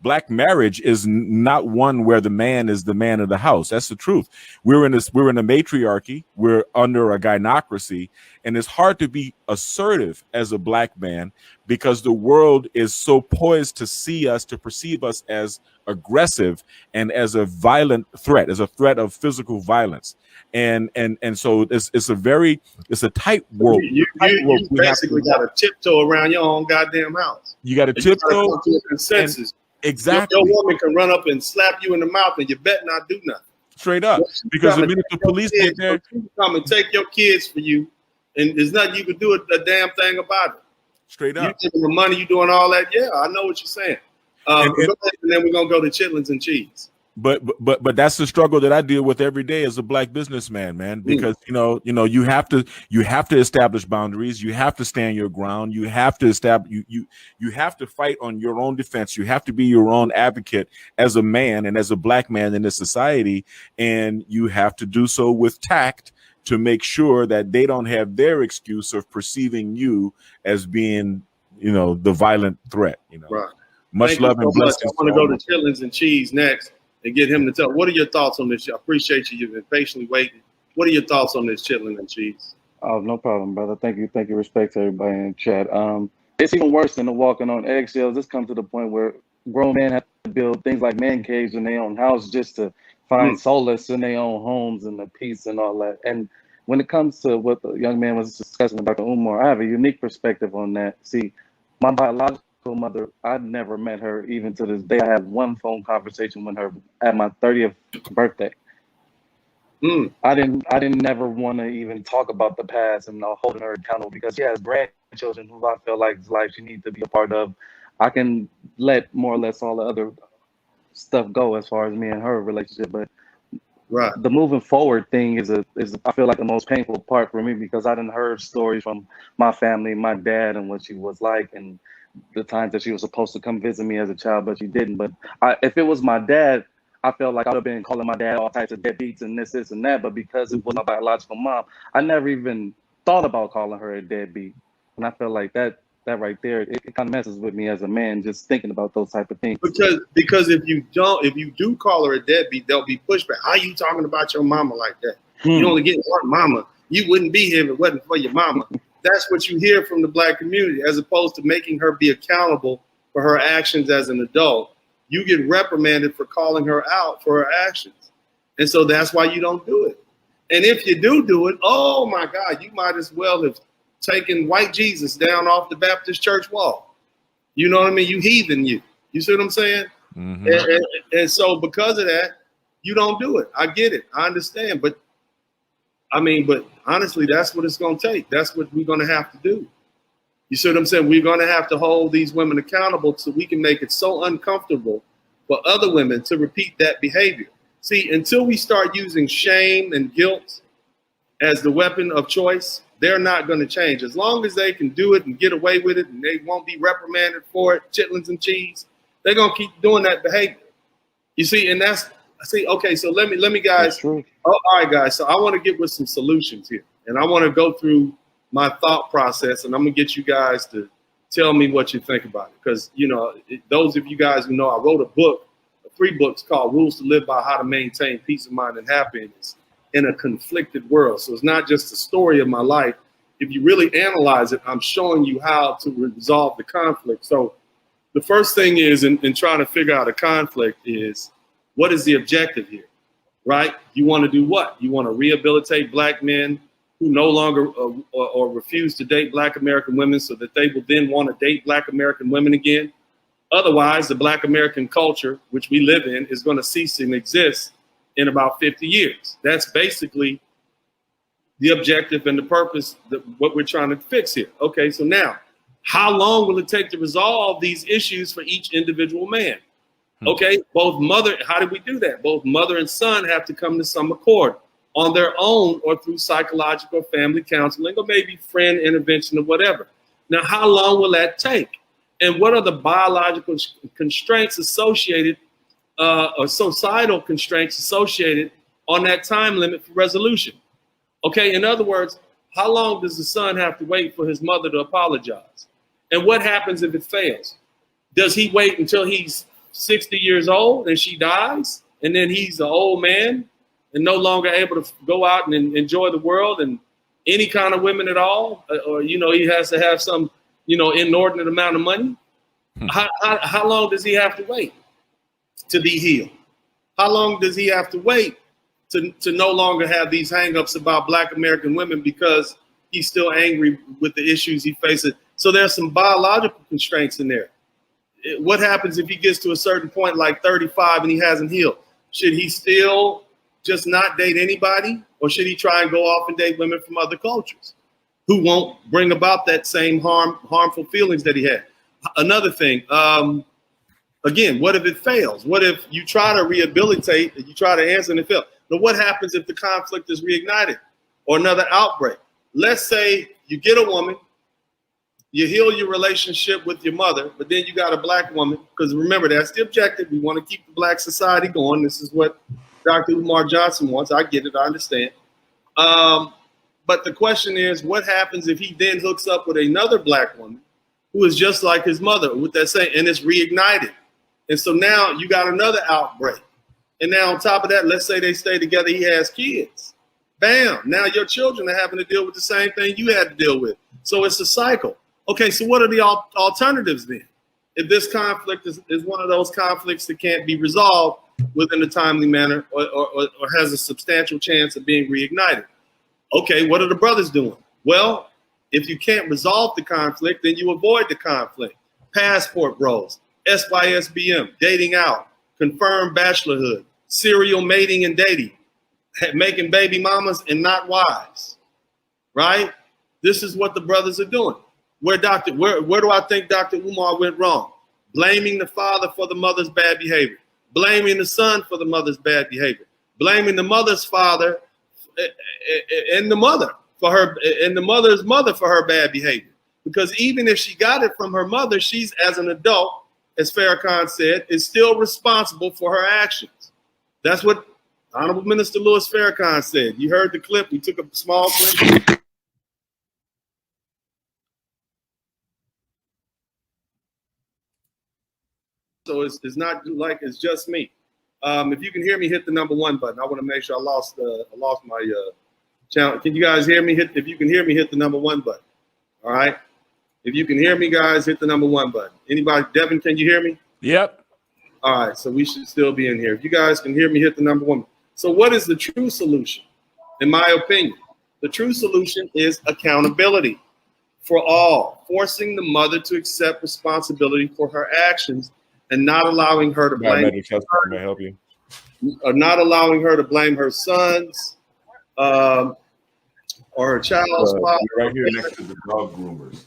I: black marriage is not one where the man is the man of the house. That's the truth. We're in a matriarchy. We're under a gynocracy, and it's hard to be assertive as a black man because the world is so poised to perceive us as aggressive and as a violent threat, as a threat of physical violence. And so it's a tight world.
A: You basically got to tiptoe around your own goddamn house.
I: You got to tiptoe
A: to a consensus.
I: Exactly.
A: Your woman can run up and slap you in the mouth, and you better not do nothing.
I: Straight up, because the minute the police get there,
A: come and take your kids for you, and there's nothing you can do a damn thing about it.
I: Straight up,
A: you giving the money, you doing all that. Yeah, I know what you're saying. And then we're gonna go to chitlins and cheese.
I: But that's the struggle that I deal with every day as a black businessman, man. Because you have to establish boundaries. You have to stand your ground. You have to establish you have to fight on your own defense. You have to be your own advocate as a man and as a black man in this society, and you have to do so with tact to make sure that they don't have their excuse of perceiving you as being, the violent threat.
A: Right.
I: Much love and blessings.
A: I want to go to chitlins and cheese next and get him to tell. What are your thoughts on this? I appreciate you. You've been patiently waiting. What are your thoughts on this chitlin and cheese?
J: Oh, no problem, brother. Thank you. Respect to everybody in the chat. It's even worse than the walking on eggshells. This comes to the point where grown men have to build things like man caves in their own house just to find solace in their own homes and the peace and all that. And when it comes to what the young man was discussing about the Umar, I have a unique perspective on that. See, my biological mother, I'd never met her. Even to this day, I had one phone conversation with her at my 30th birthday. I didn't never want to even talk about the past and holding her accountable, because she has grandchildren who I feel like life she needs to be a part of. I can let more or less all the other stuff go as far as me and her relationship, but the moving forward thing is I feel like the most painful part for me, because I done heard stories from my family, my dad, and what she was like, and the times that she was supposed to come visit me as a child, but she didn't. But if it was my dad, I felt like I would have been calling my dad all types of deadbeats and this and that. But because it was my biological mom, I never even thought about calling her a deadbeat. And I felt like that right there, it kind of messes with me as a man, just thinking about those type of things.
A: Because if you do call her a deadbeat, there'll be pushback. How are you talking about your mama like that? You only get one mama. You wouldn't be here if it wasn't for your mama. That's what you hear from the black community, as opposed to making her be accountable for her actions as an adult. You get reprimanded for calling her out for her actions. And so that's why you don't do it. And if you do it, oh my God, you might as well have taken white Jesus down off the Baptist church wall. You know what I mean? You heathen, you see what I'm saying? Mm-hmm. And so because of that, you don't do it. I get it. I understand. But honestly, that's what it's going to take. That's what we're going to have to do. You see what I'm saying? We're going to have to hold these women accountable so we can make it so uncomfortable for other women to repeat that behavior. See, until we start using shame and guilt as the weapon of choice, they're not going to change. As long as they can do it and get away with it and they won't be reprimanded for it, chitlins and cheese, they're going to keep doing that behavior. You see, and okay, so let me guys. All right, guys. So I want to get with some solutions here. And I want to go through my thought process, and I'm going to get you guys to tell me what you think about it. Because, those of you guys who know, I wrote a book, 3 books called Rules to Live By: How to Maintain Peace of Mind and Happiness in a Conflicted World. So it's not just a story of my life. If you really analyze it, I'm showing you how to resolve the conflict. So the first thing is in trying to figure out a conflict is, what is the objective here, right? You want to do what? You want to rehabilitate black men who no longer or refuse to date Black American women so that they will then want to date Black American women again. Otherwise, the Black American culture, which we live in, is going to cease and exist in about 50 years. That's basically the objective and the purpose that what we're trying to fix here. Okay, so now, how long will it take to resolve these issues for each individual man? Okay, how do we do that? Both mother and son have to come to some accord on their own or through psychological family counseling or maybe friend intervention or whatever. Now, how long will that take? And what are the biological constraints associated or societal constraints associated on that time limit for resolution? Okay, in other words, how long does the son have to wait for his mother to apologize? And what happens if it fails? Does he wait until he's 60 years old and she dies, and then he's an old man and no longer able to go out and enjoy the world and any kind of women at all? Or, he has to have some, inordinate amount of money? How long does he have to wait to be healed? How long does he have to wait to no longer have these hangups about Black American women because he's still angry with the issues he faces? So there's some biological constraints in there. What happens if he gets to a certain point, like 35, and he hasn't healed? Should he still just not date anybody? Or should he try and go off and date women from other cultures who won't bring about that same harmful feelings that he had? Another thing, again, what if it fails? What if you try to rehabilitate and you try to answer and it fails? But what happens if the conflict is reignited or another outbreak? Let's say you get a woman, you heal your relationship with your mother, but then you got a Black woman, because remember, that's the objective. We want to keep the Black society going. This is what Dr. Umar Johnson wants. I get it. I understand. But the question is, what happens if he then hooks up with another Black woman who is just like his mother with that same, and it's reignited? And so now you got another outbreak. And now on top of that, let's say they stay together, he has kids. Bam, now your children are having to deal with the same thing you had to deal with. So it's a cycle. Okay, so what are the alternatives then? If this conflict is one of those conflicts that can't be resolved within a timely manner or has a substantial chance of being reignited. Okay, what are the brothers doing? Well, if you can't resolve the conflict, then you avoid the conflict. Passport bros, SYSBM, dating out, confirmed bachelorhood, serial mating and dating, making baby mamas and not wives, right? This is what the brothers are doing. Where do I think Dr. Umar went wrong? Blaming the father for the mother's bad behavior, blaming the son for the mother's bad behavior, blaming the mother's father and the mother for her, and the mother's mother for her bad behavior. Because even if she got it from her mother, she's, as an adult, as Farrakhan said, is still responsible for her actions. That's what Honorable Minister Louis Farrakhan said. You heard the clip. We took a small clip. So it's not like it's just me. If you can hear me, hit the #1 button. I want to make sure I lost my channel. Can you guys hear me? If you can hear me, hit the #1 button. All right. If you can hear me, guys, hit the #1 button. Anybody? Devin, can you hear me?
I: Yep.
A: All right. So we should still be in here. If you guys can hear me, hit the #1. So what is the true solution? In my opinion, the true solution is accountability for all, forcing the mother to accept responsibility for her actions and not allowing her to blame.
I: May I help you?
A: Or not allowing her to blame her sons or her child's father.
I: Right here next to the dog groomers.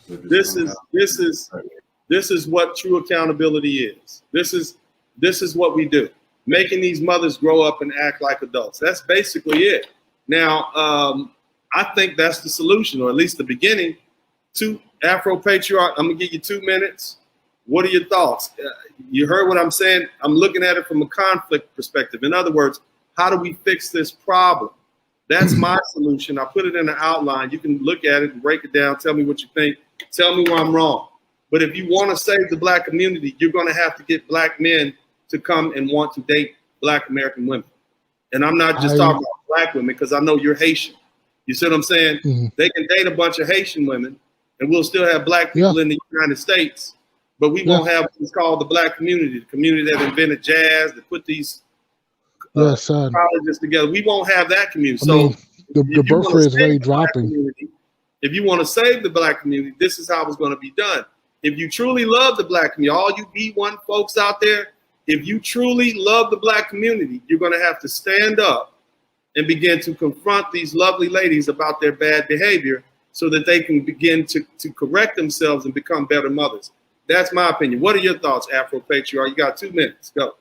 A: This is what true accountability is. This is what we do. Making these mothers grow up and act like adults. That's basically it. Now, I think that's the solution, or at least the beginning to Afro-patriarch. I'm gonna give you 2 minutes. What are your thoughts? You heard what I'm saying? I'm looking at it from a conflict perspective. In other words, how do we fix this problem? That's my solution. I put it in an outline. You can look at it and break it down. Tell me what you think. Tell me where I'm wrong. But if you want to save the Black community, you're going to have to get Black men to come and want to date Black American women. And I'm not just talking about Black women, because I know you're Haitian. You see what I'm saying? Mm-hmm. They can date a bunch of Haitian women and we'll still have Black people in the United States. But we won't have what's called the Black community, the community that invented jazz, that put these colleges together. We won't have that community. So
E: the
A: if you
E: birth
A: want to
E: rate is
A: save
E: very
A: the black
E: dropping.
A: community, if you want to save the black community, this is how it's going to be done. If you truly love the black community, all you B1 folks out there, if you truly love the black community, you're going to have to stand up and begin to confront these lovely ladies about their bad behavior so that they can begin to correct themselves and become better mothers. That's my opinion. What are your thoughts, Afro Patriarch? You got 2 minutes. Go.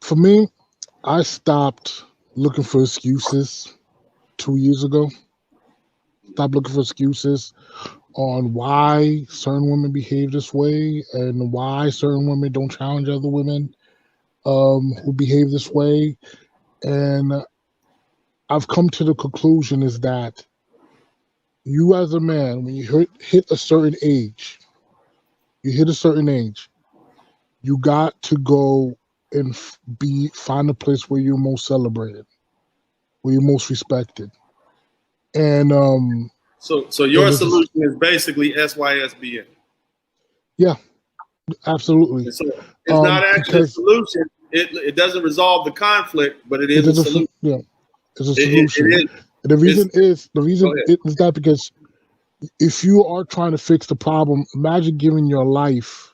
E: For me, I stopped looking for excuses 2 years ago. Stop looking for excuses on why certain women behave this way and why certain women don't challenge other women who behave this way. And I've come to the conclusion is that you as a man, when you hit a certain age, you got to go and find a place where you're most celebrated, where you're most respected. And
A: So your solution is basically SYSBN.
E: Yeah, absolutely.
A: And so it's not actually a solution. It doesn't resolve the conflict, but it is a solution.
E: Yeah, it's a solution.
A: It is.
E: The reason is that because if you are trying to fix the problem, imagine giving your life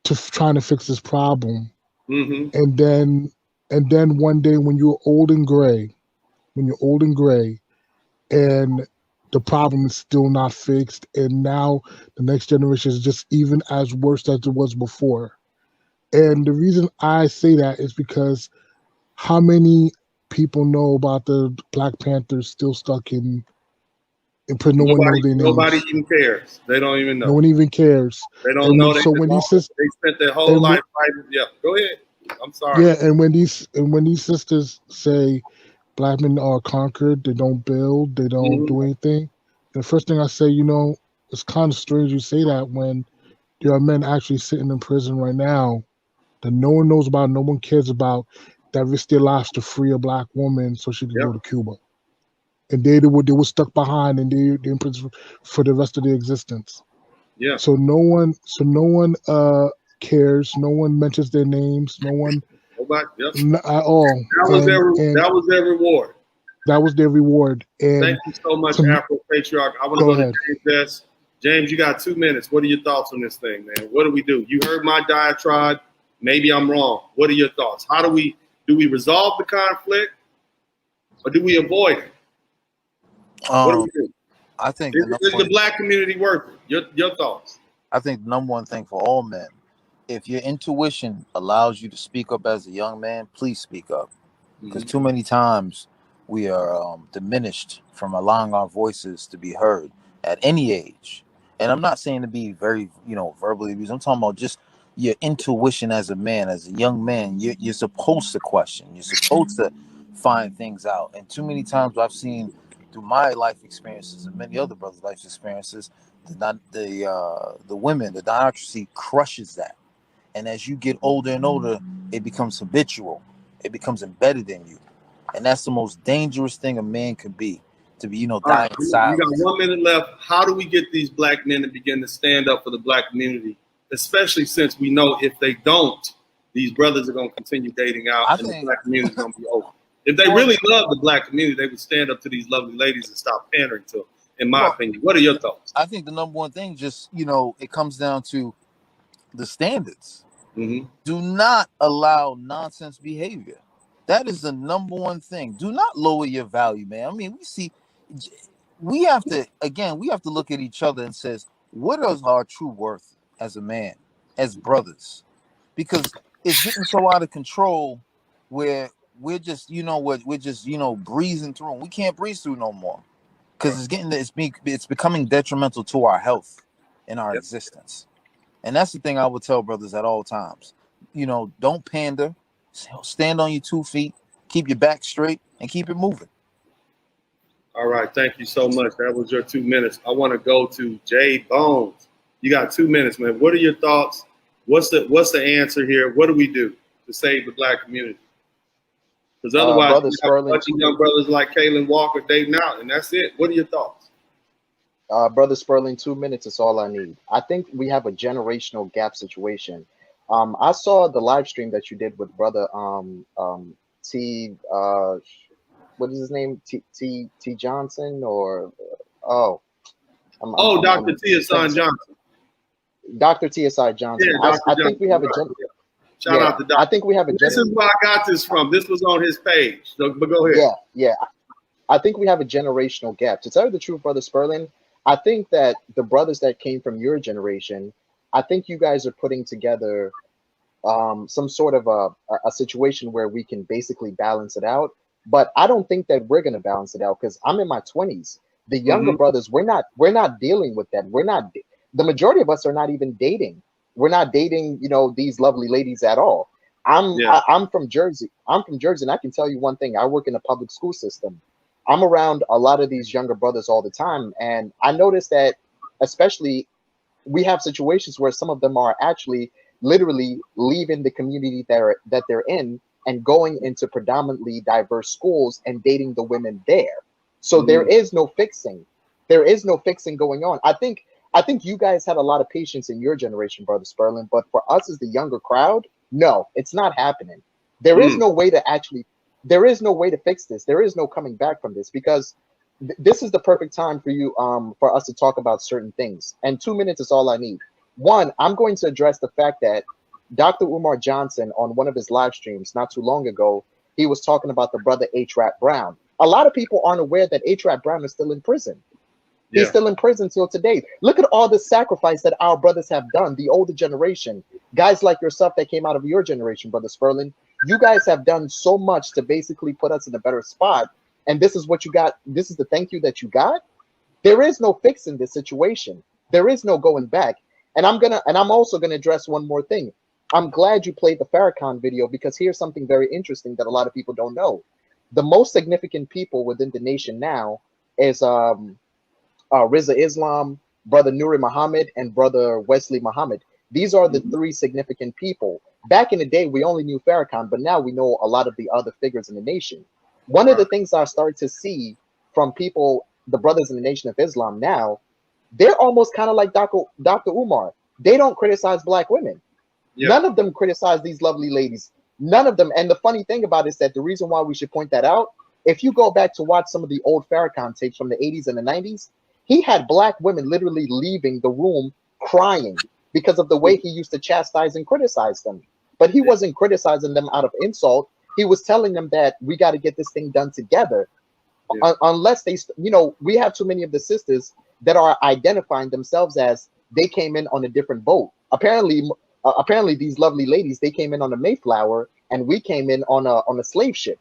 E: to trying to fix this problem, and then one day when you're old and gray, and the problem is still not fixed, and now the next generation is just even as worse as it was before. And the reason I say that is because how many people know about the Black Panthers still stuck in prison? No one knows their names.
A: Nobody even cares. They don't even know.
E: No one even cares.
A: They don't know.
E: So when these sisters,
A: they spent their whole life fighting. Yeah, go ahead. I'm sorry.
E: Yeah, and when these sisters say Black men are conquered, they don't build, they don't do anything. The first thing I say, it's kind of strange you say that when there are men actually sitting in prison right now that no one knows about, no one cares about, that risk their lives to free a Black woman so she can go to Cuba. And they were stuck behind, and they're in prison for the rest of their existence.
A: Yeah.
E: So no one cares. No one mentions their names. No one.
A: Nobody.
E: At all.
A: That was their reward.
E: That was their reward. And
A: thank you so much, Afro Patriarch. I want to go to James Best. James, you got 2 minutes. What are your thoughts on this thing, man? What do we do? You heard my diatribe. Maybe I'm wrong. What are your thoughts? How do we resolve the conflict, or do we avoid it? What do we do?
F: I think
A: is the Black community worth it? Your thoughts?
F: I think the number one thing for all men, if your intuition allows you to speak up as a young man, please speak up. Because too many times we are diminished from allowing our voices to be heard at any age. And I'm not saying to be very, verbally abused. I'm talking about just your intuition as a man, as a young man. You're supposed to question. You're supposed to find things out. And too many times I've seen through my life experiences and many other brothers' life experiences, the women, the diocracy crushes that. And as you get older and older, it becomes habitual. It becomes embedded in you. And that's the most dangerous thing a man could be, to be, dying in silence.
A: You got 1 minute left. How do we get these Black men to begin to stand up for the Black community, especially since we know if they don't, these brothers are going to continue dating out and the Black community is going to be over. If they really love the Black community, they would stand up to these lovely ladies and stop pandering to them, in my opinion. What are your thoughts?
F: I think the number one thing, just, it comes down to the standards. Do not allow nonsense behavior. That is the number one thing. Do not lower your value, man. I mean, we have to look at each other and says, what is our true worth as a man, as brothers? Because it's getting so out of control where we're just, breezing through. We can't breeze through no more because it's becoming detrimental to our health and our existence. And that's the thing I would tell brothers at all times. Don't pander. Stand on your 2 feet. Keep your back straight and keep it moving.
A: All right. Thank you so much. That was your 2 minutes. I want to go to Jay Bones. You got 2 minutes, man. What are your thoughts? What's the answer here? What do we do to save the Black community? Because otherwise, we got a bunch of young brothers like Kalen Walker dating out, and that's it. What are your thoughts?
G: Brother Sperling, 2 minutes is all I need. I think we have a generational gap situation. I saw the live stream that you did with brother T. what is his name? T Johnson or oh,
A: Dr. T. Hassan Johnson.
G: Dr. TSI Johnson.
A: Yeah, Dr.
G: I think we have a
A: Shout out to Dr.
G: I think we have a
A: This is where I got this from. This was on his page. So, but go ahead.
G: Yeah. I think we have a generational gap. To tell you the truth, Brother Sperlin, I think that the brothers that came from your generation, I think you guys are putting together some sort of a situation where we can basically balance it out. But I don't think that we're going to balance it out because I'm in my 20s. The younger brothers, we're not dealing with that. The majority of us are not even dating. We're not dating, these lovely ladies at all. I'm from Jersey. And I can tell you one thing. I work in a public school system. I'm around a lot of these younger brothers all the time, and I noticed that, especially, we have situations where some of them are actually literally leaving the community that they're in and going into predominantly diverse schools and dating the women there. So there is no fixing. There is no fixing going on. I think you guys had a lot of patience in your generation, Brother Sperlin, but for us as the younger crowd, no, it's not happening. There is no way to fix this. There is no coming back from this, because this is the perfect time for you, for us to talk about certain things. And 2 minutes is all I need. One, I'm going to address the fact that Dr. Umar Johnson, on one of his live streams not too long ago, he was talking about the brother H-Rap Brown. A lot of people aren't aware that H-Rap Brown is still in prison. He's still in prison till today. Look at all the sacrifice that our brothers have done, the older generation. Guys like yourself that came out of your generation, Brother Sperlin, you guys have done so much to basically put us in a better spot. And this is what you got. This is the thank you that you got. There is no fixing this situation. There is no going back. And I'm also gonna address one more thing. I'm glad you played the Farrakhan video, because here's something very interesting that a lot of people don't know. The most significant people within the nation now is Riza Islam, Brother Nuri Muhammad, and Brother Wesley Muhammad. These are the three significant people. Back in the day, we only knew Farrakhan, but now we know a lot of the other figures in the nation. One of the things I started to see from people, the brothers in the Nation of Islam now, they're almost kind of like Dr. Umar. They don't criticize black women. None of them criticize these lovely ladies. None of them. And the funny thing about it is that the reason why we should point that out, if you go back to watch some of the old Farrakhan tapes from the 80s and the 90s, he had black women literally leaving the room crying because of the way he used to chastise and criticize them. But he wasn't criticizing them out of insult. He was telling them that we got to get this thing done together. Unless they, we have too many of the sisters that are identifying themselves as they came in on a different boat. Apparently these lovely ladies, they came in on a Mayflower and we came in on a slave ship.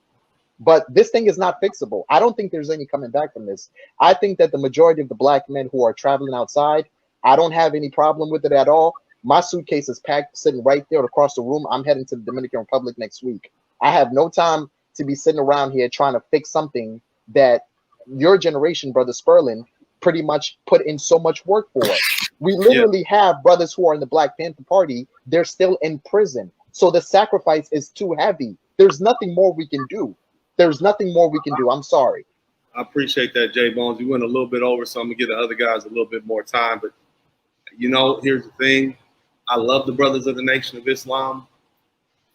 G: But this thing is not fixable. I don't think there's any coming back from this. I think that the majority of the black men who are traveling outside, I don't have any problem with it at all. My suitcase is packed, sitting right there across the room. I'm heading to the Dominican Republic next week. I have no time to be sitting around here trying to fix something that your generation, Brother Sperlin, pretty much put in so much work for. We literally have brothers who are in the Black Panther Party. They're still in prison. So the sacrifice is too heavy. There's nothing more we can do. There's nothing more we can do. I'm sorry.
A: I appreciate that, J Bones. You went a little bit over, so I'm gonna give the other guys a little bit more time. But here's the thing. I love the brothers of the Nation of Islam.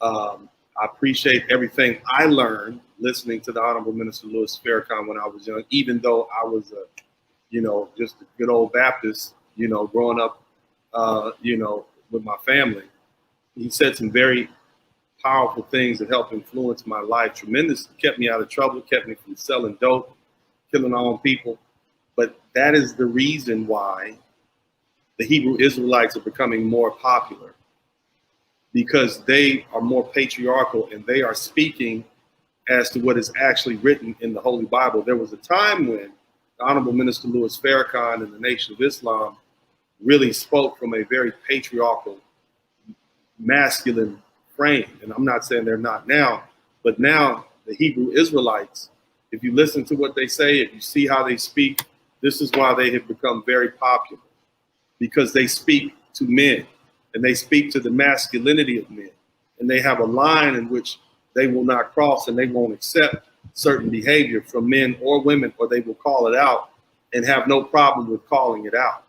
A: I appreciate everything I learned listening to the Honorable Minister Louis Farrakhan when I was young, even though I was just a good old Baptist, growing up, with my family. He said some very powerful things that helped influence my life tremendously, kept me out of trouble, kept me from selling dope, killing our own people. But that is the reason why the Hebrew Israelites are becoming more popular, because they are more patriarchal and they are speaking as to what is actually written in the Holy Bible. There was a time when the Honorable Minister Louis Farrakhan and the Nation of Islam really spoke from a very patriarchal, masculine frame. And I'm not saying they're not now, but now the Hebrew Israelites, if you listen to what they say, if you see how they speak, this is why they have become very popular, because they speak to men and they speak to the masculinity of men, and they have a line in which they will not cross, and they won't accept certain behavior from men or women, or they will call it out and have no problem with calling it out.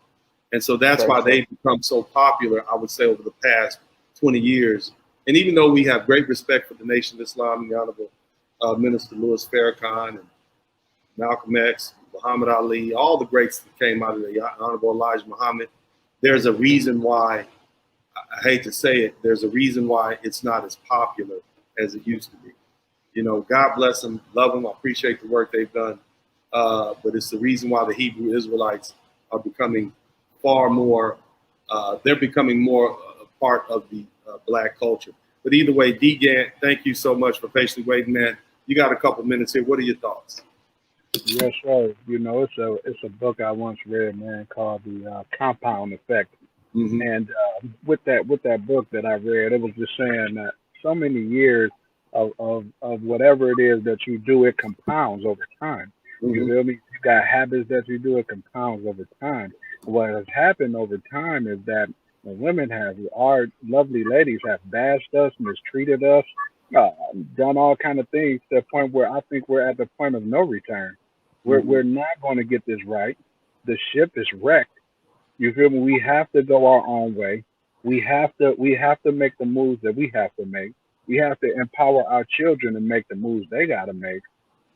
A: And so that's why they've become so popular, I would say, over the past 20 years. And even though we have great respect for the Nation of Islam and the Honorable Minister Louis Farrakhan and Malcolm X, Muhammad Ali, all the greats that came out of the Honorable Elijah Muhammad. There's a reason why, I hate to say it, there's a reason why it's not as popular as it used to be. You know, God bless them, love them, I appreciate the work they've done. But it's the reason why the Hebrew Israelites are becoming far more, they're becoming more a part of the Black culture. But either way, D. Gant, thank you so much for patiently waiting, man. You got a couple minutes here. What are your thoughts?
H: Yes, sir. You know, it's a book I once read, man, called The Compound Effect.
A: Mm-hmm.
H: And with that book that I read, it was just saying that so many years of whatever it is that you do, it compounds over time.
A: Mm-hmm.
H: You feel me? You got habits that you do, it compounds over time. What has happened over time is that the women our lovely ladies have bashed us, mistreated us, done all kind of things to the point where I think we're at the point of no return. We're not going to get this right. The ship is wrecked. You feel me? We have to go our own way. We have to make the moves that we have to make. We have to empower our children to make the moves they got to make,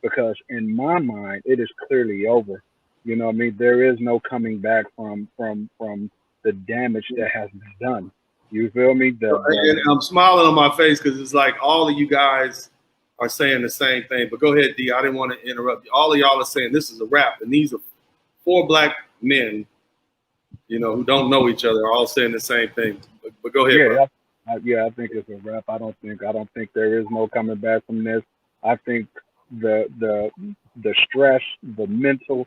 H: because in my mind, it is clearly over. You know what I mean? There is no coming back from the damage that has been done. You feel me?
A: And I'm smiling on my face because it's like all of you guys are saying the same thing. But go ahead, D. I didn't want to interrupt you. All of y'all are saying this is a wrap. And these are 4 Black men, you know, who don't know each other, are all saying the same thing. But go ahead, bro.
H: I think it's a wrap. I don't think there is no coming back from this. I think the stress, the mental,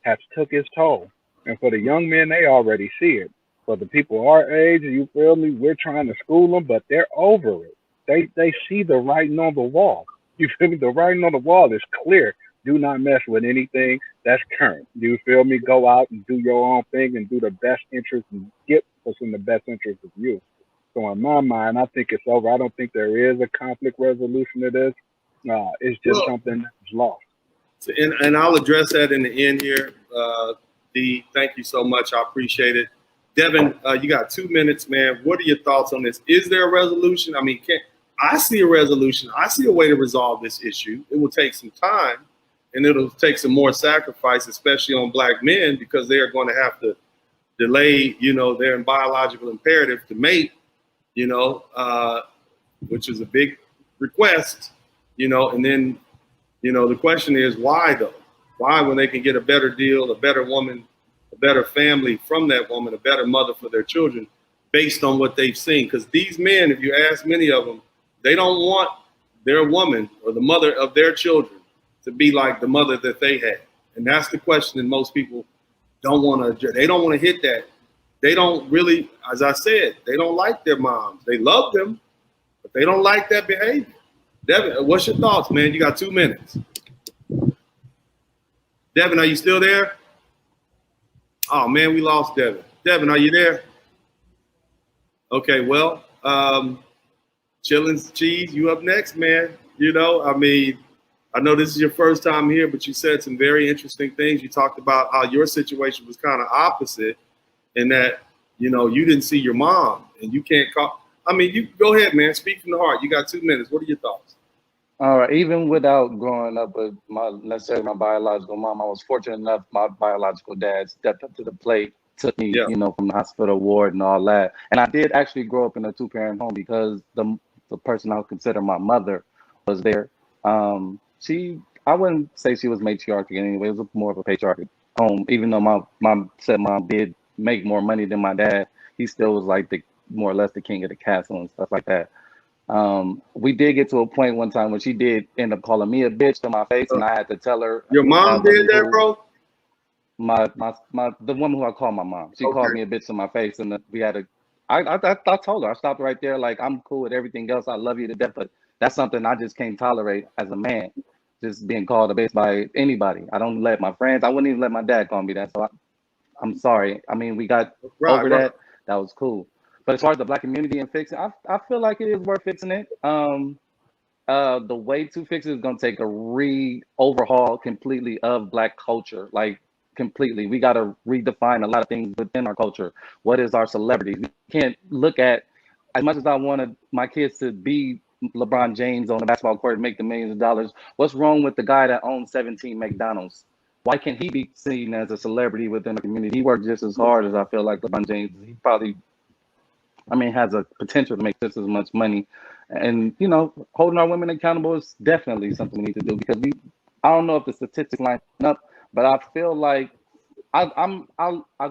H: has took its toll. And for the young men, they already see it. For the people our age, you feel me, we're trying to school them, but they're over it. They see the writing on the wall. You feel me? The writing on the wall is clear. Do not mess with anything that's current. You feel me? Go out and do your own thing and do the best interest and get what's in the best interest of you. So in my mind, I think it's over. I don't think there is a conflict resolution to this. It's just something that's lost.
A: And I'll address that in the end here. D, thank you so much. I appreciate it. Devin, you got 2 minutes, man. What are your thoughts on this? Is there a resolution? I mean, I see a resolution. I see a way to resolve this issue. It will take some time, and it'll take some more sacrifice, especially on Black men, because they are going to have to delay, you know, their biological imperative to mate, you know, which is a big request, you know. And then, you know, the question is why, though? Why, when they can get a better deal, a better woman, a better family from that woman, a better mother for their children, based on what they've seen? Because these men, if you ask many of them, they don't want their woman or the mother of their children to be like the mother that they had. And that's the question that most people don't want to, they don't want to hit that. They don't really, as I said, they don't like their moms. They love them, but they don't like that behavior. Devin, what's your thoughts, man? You got 2 minutes. Devin, are you still there? Oh, man, we lost Devin. Devin, are you there? Okay, well, Chillins Cheese, you up next, man. You know, I mean, I know this is your first time here, but you said some very interesting things. You talked about how your situation was kind of opposite, in that, you know, you didn't see your mom and you can't call. I mean, you go ahead, man. Speak from the heart. You got 2 minutes. What are your thoughts?
J: All right. Even without growing up with my biological mom, I was fortunate enough. My biological dad stepped up to the plate, took me, you know, from the hospital ward and all that. And I did actually grow up in a 2-parent home because the person I would consider my mother was there. I wouldn't say she was matriarchal anyway. It was more of a patriarchal home. Even though my mom did make more money than my dad, he still was like more or less the king of the castle and stuff like that. We did get to a point one time when she did end up calling me a bitch to my face, and I had to tell her.
A: Your mom did that, bro?
J: The woman who I call my mom, she called me a bitch to my face, and we had I told her, I stopped right there, like, I'm cool with everything else. I love you to death, but that's something I just can't tolerate as a man, just being called a bitch by anybody. I don't let my friends, I wouldn't even let my dad call me that. So I'm sorry. I mean, we got over that. That was cool. But as far as the Black community and fixing, I feel like it is worth fixing it. The way to fix it is going to take a overhaul completely of Black culture, like completely. We got to redefine a lot of things within our culture. What is our celebrity? We can't look at, as much as I wanted my kids to be LeBron James on the basketball court and make the millions of dollars? What's wrong with the guy that owns 17 McDonald's? Why can't he be seen as a celebrity within the community? He worked just as hard as I feel like LeBron James. He probably, I mean, has a potential to make just as much money. And, you know, holding our women accountable is definitely something we need to do, because I don't know if the statistics line up, but I feel like I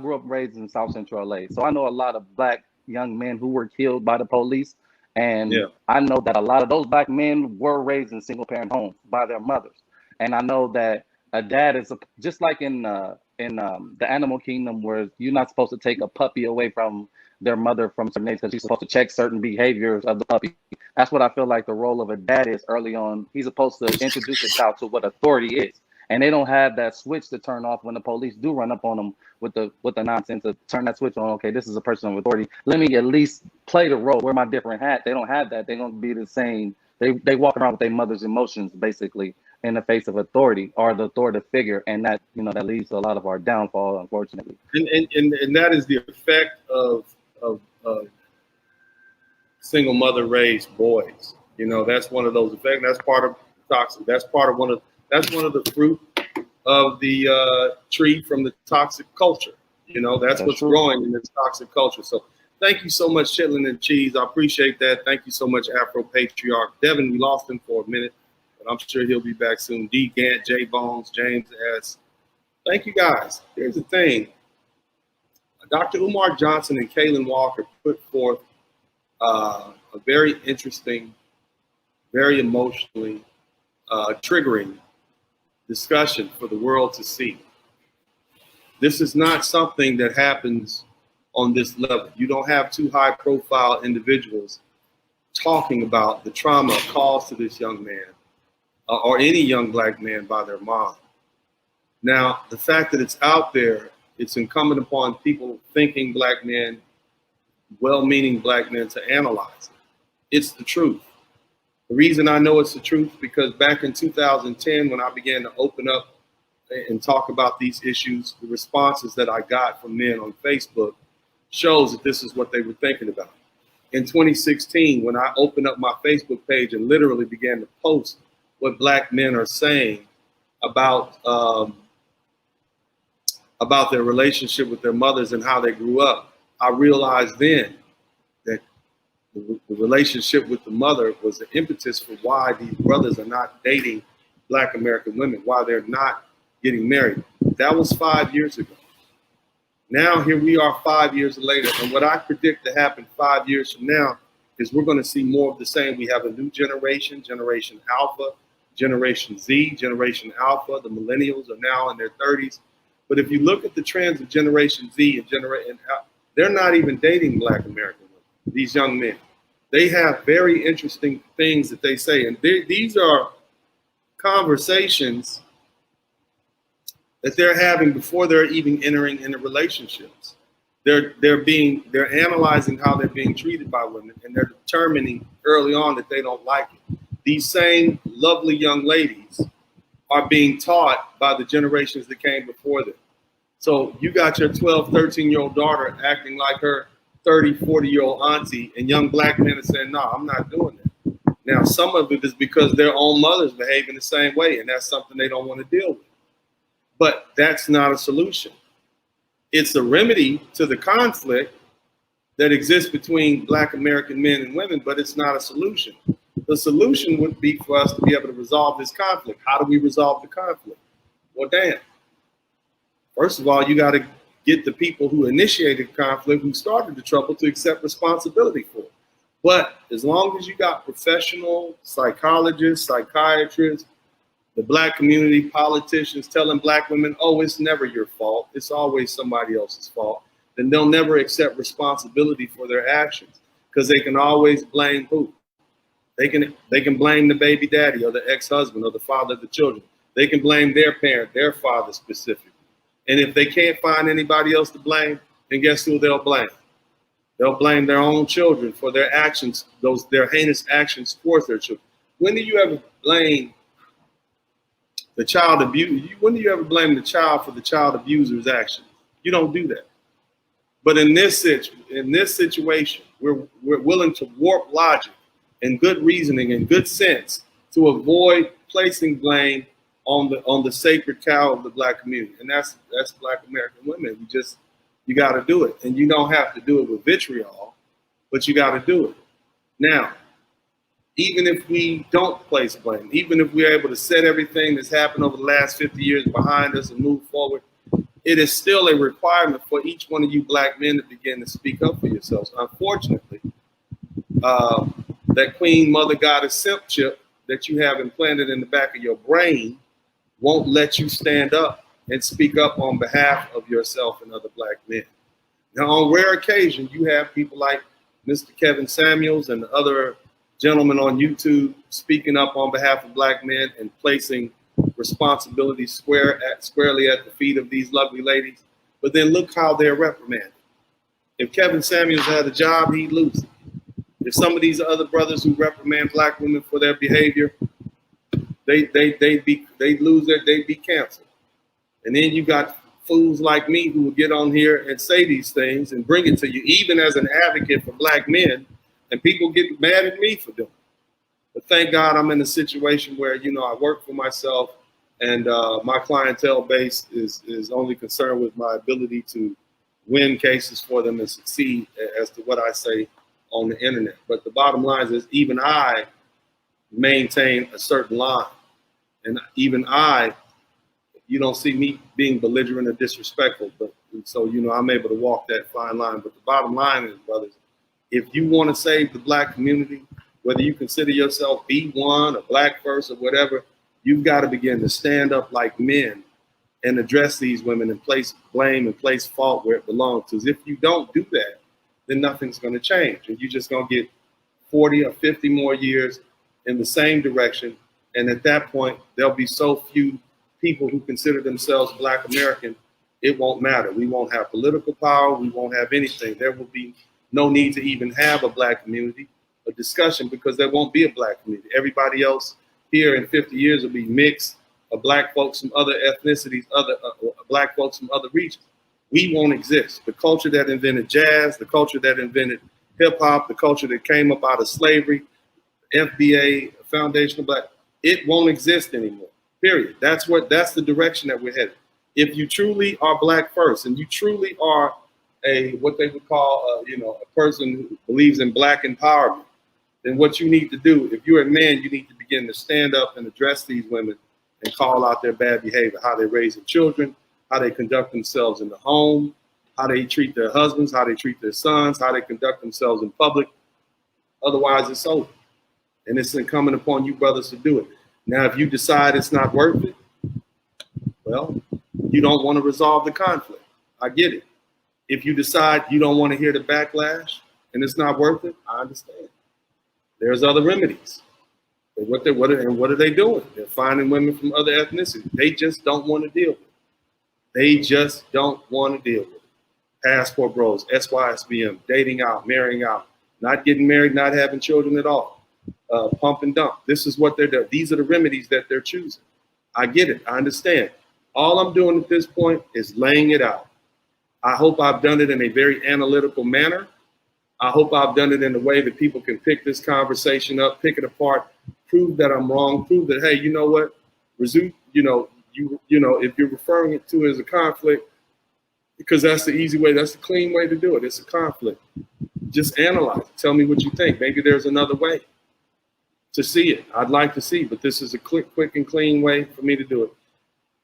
J: grew up raised in South Central LA. So I know a lot of black young men who were killed by the police. And I know that a lot of those black men were raised in single parent homes by their mothers. And I know that a dad is just like in the animal kingdom, where you're not supposed to take a puppy away from their mother from certain age because she's supposed to check certain behaviors of the puppy. That's what I feel like the role of a dad is early on. He's supposed to introduce a child to what authority is. And they don't have that switch to turn off when the police do run up on them with the nonsense, to turn that switch on. Okay, this is a person of authority. Let me at least play the role, wear my different hat. They don't have that. They're going to be the same. They walk around with their mother's emotions, basically, in the face of authority or the authoritative figure. And that, you know, that leads to a lot of our downfall, unfortunately.
A: And that is the effect of single mother raised boys. You know, that's one of those effects. That's part of toxic. That's one of the fruit of the tree from the toxic culture. You know, that's what's
J: true.
A: growing in this toxic culture. So thank you so much, Chitlin and Cheese. I appreciate that. Thank you so much, Afro Patriarch. Devin, we lost him for a minute, but I'm sure he'll be back soon. D. Gant, J. Bones, James S. Thank you, guys. Here's the thing. Dr. Umar Johnson and Kaylin Walker put forth a very interesting, very emotionally triggering discussion for the world to see. This is not something that happens on this level. You don't have two high-profile individuals talking about the trauma caused to this young man or any young black man by their mom. Now, the fact that it's out there, it's incumbent upon people thinking black men, well-meaning black men, to analyze it. It's the truth. The reason I know it's the truth, because back in 2010, when I began to open up and talk about these issues, the responses that I got from men on Facebook shows that this is what they were thinking about. In 2016, when I opened up my Facebook page and literally began to post what black men are saying about their relationship with their mothers and how they grew up, I realized then that the relationship with the mother was the impetus for why these brothers are not dating black American women, why they're not getting married. That was 5 years ago. Now here we are 5 years later, and what I predict to happen 5 years from now is we're going to see more of the same. We have a new generation, Generation Alpha, Generation Z, Generation Alpha. The millennials are now in their 30s. But if you look at the trends of Generation Z and they're not even dating black American women, these young men. They have very interesting things that they say. And these are conversations that they're having before they're even entering into relationships. They're analyzing how they're being treated by women, and they're determining early on that they don't like it. These same lovely young ladies are being taught by the generations that came before them. So you got your 12, 13-year-old daughter acting like her 30, 40-year-old auntie, and young black men are saying, no, I'm not doing that. Now, some of it is because their own mothers behave in the same way, and that's something they don't want to deal with. But that's not a solution. It's a remedy to the conflict that exists between black American men and women, but it's not a solution. The solution would be for us to be able to resolve this conflict. How do we resolve the conflict? Well, damn. First of all, you got to get the people who initiated conflict, who started the trouble, to accept responsibility for it. But as long as you got professional psychologists, psychiatrists, the black community, politicians telling black women, oh, it's never your fault, it's always somebody else's fault, then they'll never accept responsibility for their actions, because they can always blame who? They can blame the baby daddy or the ex-husband or the father of the children. They can blame their parent, their father specifically. And if they can't find anybody else to blame, then guess who they'll blame? They'll blame their own children for their actions, their heinous actions towards their children. When do you ever blame the child abuse? When do you ever blame the child for the child abuser's actions? You don't do that. But in this situation, we're willing to warp logic and good reasoning and good sense to avoid placing blame on the sacred cow of the Black community, and that's Black American women. You got to do it, and you don't have to do it with vitriol, but you got to do it. Now, even if we don't place blame, even if we're able to set everything that's happened over the last 50 years behind us and move forward, it is still a requirement for each one of you Black men to begin to speak up for yourselves. Unfortunately, that Queen Mother Goddess simp chip that you have implanted in the back of your brain won't let you stand up and speak up on behalf of yourself and other Black men. Now, on rare occasion, you have people like Mr. Kevin Samuels and the other gentlemen on YouTube speaking up on behalf of Black men and placing responsibility squarely at the feet of these lovely ladies. But then look how they're reprimanded. If Kevin Samuels had a job, he'd lose it. If some of these other brothers who reprimand Black women for their behavior, they'd be canceled. And then you got fools like me who will get on here and say these things and bring it to you, even as an advocate for Black men, and people get mad at me for doing it. But thank God I'm in a situation where, I work for myself, and my clientele base is only concerned with my ability to win cases for them and succeed as to what I say on the internet. But the bottom line is even I maintain a certain line. And even you don't see me being belligerent or disrespectful, but so, I'm able to walk that fine line. But the bottom line is, brothers, if you want to save the Black community, whether you consider yourself B1 or Black first or whatever, you've got to begin to stand up like men and address these women and place blame and place fault where it belongs. Because if you don't do that, then nothing's going to change. And you're just going to get 40 or 50 more years in the same direction. And at that point, there'll be so few people who consider themselves Black American, it won't matter. We won't have political power. We won't have anything. There will be no need to even have a Black community, a discussion, because there won't be a Black community. Everybody else here in 50 years will be mixed of Black folks from other ethnicities, Black folks from other regions. We won't exist. The culture that invented jazz, the culture that invented hip hop, the culture that came up out of slavery, FBA, Foundational Black, it won't exist anymore. Period. That's the direction that we're headed. If you truly are Black first, and you truly are what they would call a person who believes in Black empowerment, then what you need to do, if you're a man, you need to begin to stand up and address these women and call out their bad behavior, how they raise their children, how they conduct themselves in the home, how they treat their husbands, how they treat their sons, how they conduct themselves in public. Otherwise, it's over. And it's incumbent upon you brothers to do it. Now, if you decide it's not worth it, well, you don't want to resolve the conflict. I get it. If you decide you don't want to hear the backlash and it's not worth it, I understand. There's other remedies. What are they doing? They're finding women from other ethnicities. They just don't want to deal with it. They just don't want to deal with it. Passport bros, SYSBM, dating out, marrying out, not getting married, not having children at all. Pump and dump. This is what they're doing. These are the remedies that they're choosing. I get it. I understand. All I'm doing at this point is laying it out. I hope I've done it in a very analytical manner. I hope I've done it in a way that people can pick this conversation up, pick it apart, prove that I'm wrong, prove that, hey, you know what, if you're referring it to as a conflict, because that's the easy way, that's the clean way to do it. It's a conflict. Just analyze it. Tell me what you think. Maybe there's another way to see it. I'd like to see, but this is a quick and clean way for me to do it.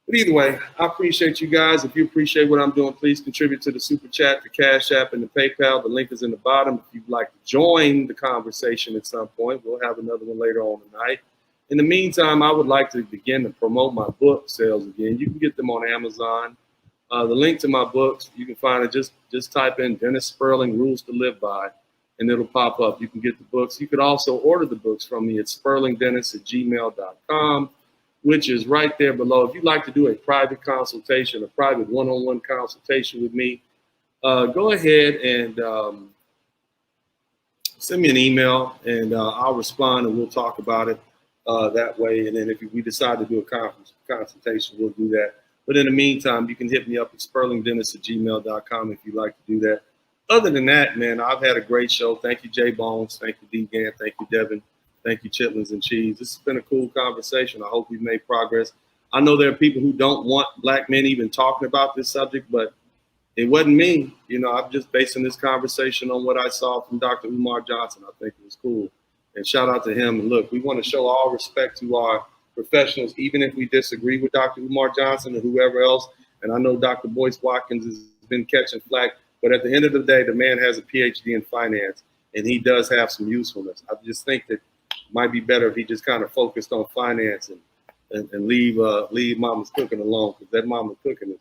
A: But either way, I appreciate you guys. If you appreciate what I'm doing, please contribute to the Super Chat, the Cash App, and the PayPal. The link is in the bottom. If you'd like to join the conversation at some point, we'll have another one later on tonight. In the meantime, I would like to begin to promote my book sales again. You can get them on Amazon. The link to my books, you can find it. Just type in Dennis Sperling Rules to Live By, and it'll pop up. You can get the books. You could also order the books from me at sperlingdennis@gmail.com. which is right there below. If you'd like to do a private consultation, a private one-on-one consultation with me, go ahead and send me an email, and I'll respond, and we'll talk about it that way. And then if we decide to do a consultation, we'll do that. But in the meantime, you can hit me up at sperlingdennis@gmail.com if you'd like to do that. other than that, man, I've had a great show. Thank you, Jay Bones. Thank you, D. Gann. Thank you, Devin. Thank you, Chitlins and Cheese. This has been a cool conversation. I hope we've made progress. I know there are people who don't want black men even talking about this subject, but it wasn't me. You know, I'm just basing this conversation on what I saw from Dr. Umar Johnson. I think it was cool. And shout out to him. And look, we want to show all respect to our professionals, even if we disagree with Dr. Umar Johnson or whoever else. And I know Dr. Boyce Watkins has been catching flack, but at the end of the day, the man has a PhD in finance, and he does have some usefulness. I just think that it might be better if he just kind of focused on finance and leave mama's cooking alone, because that mama's cooking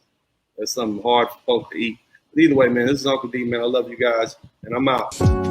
A: that's something hard for folks to eat. But either way, man, this is Uncle D, man. I love you guys, and I'm out.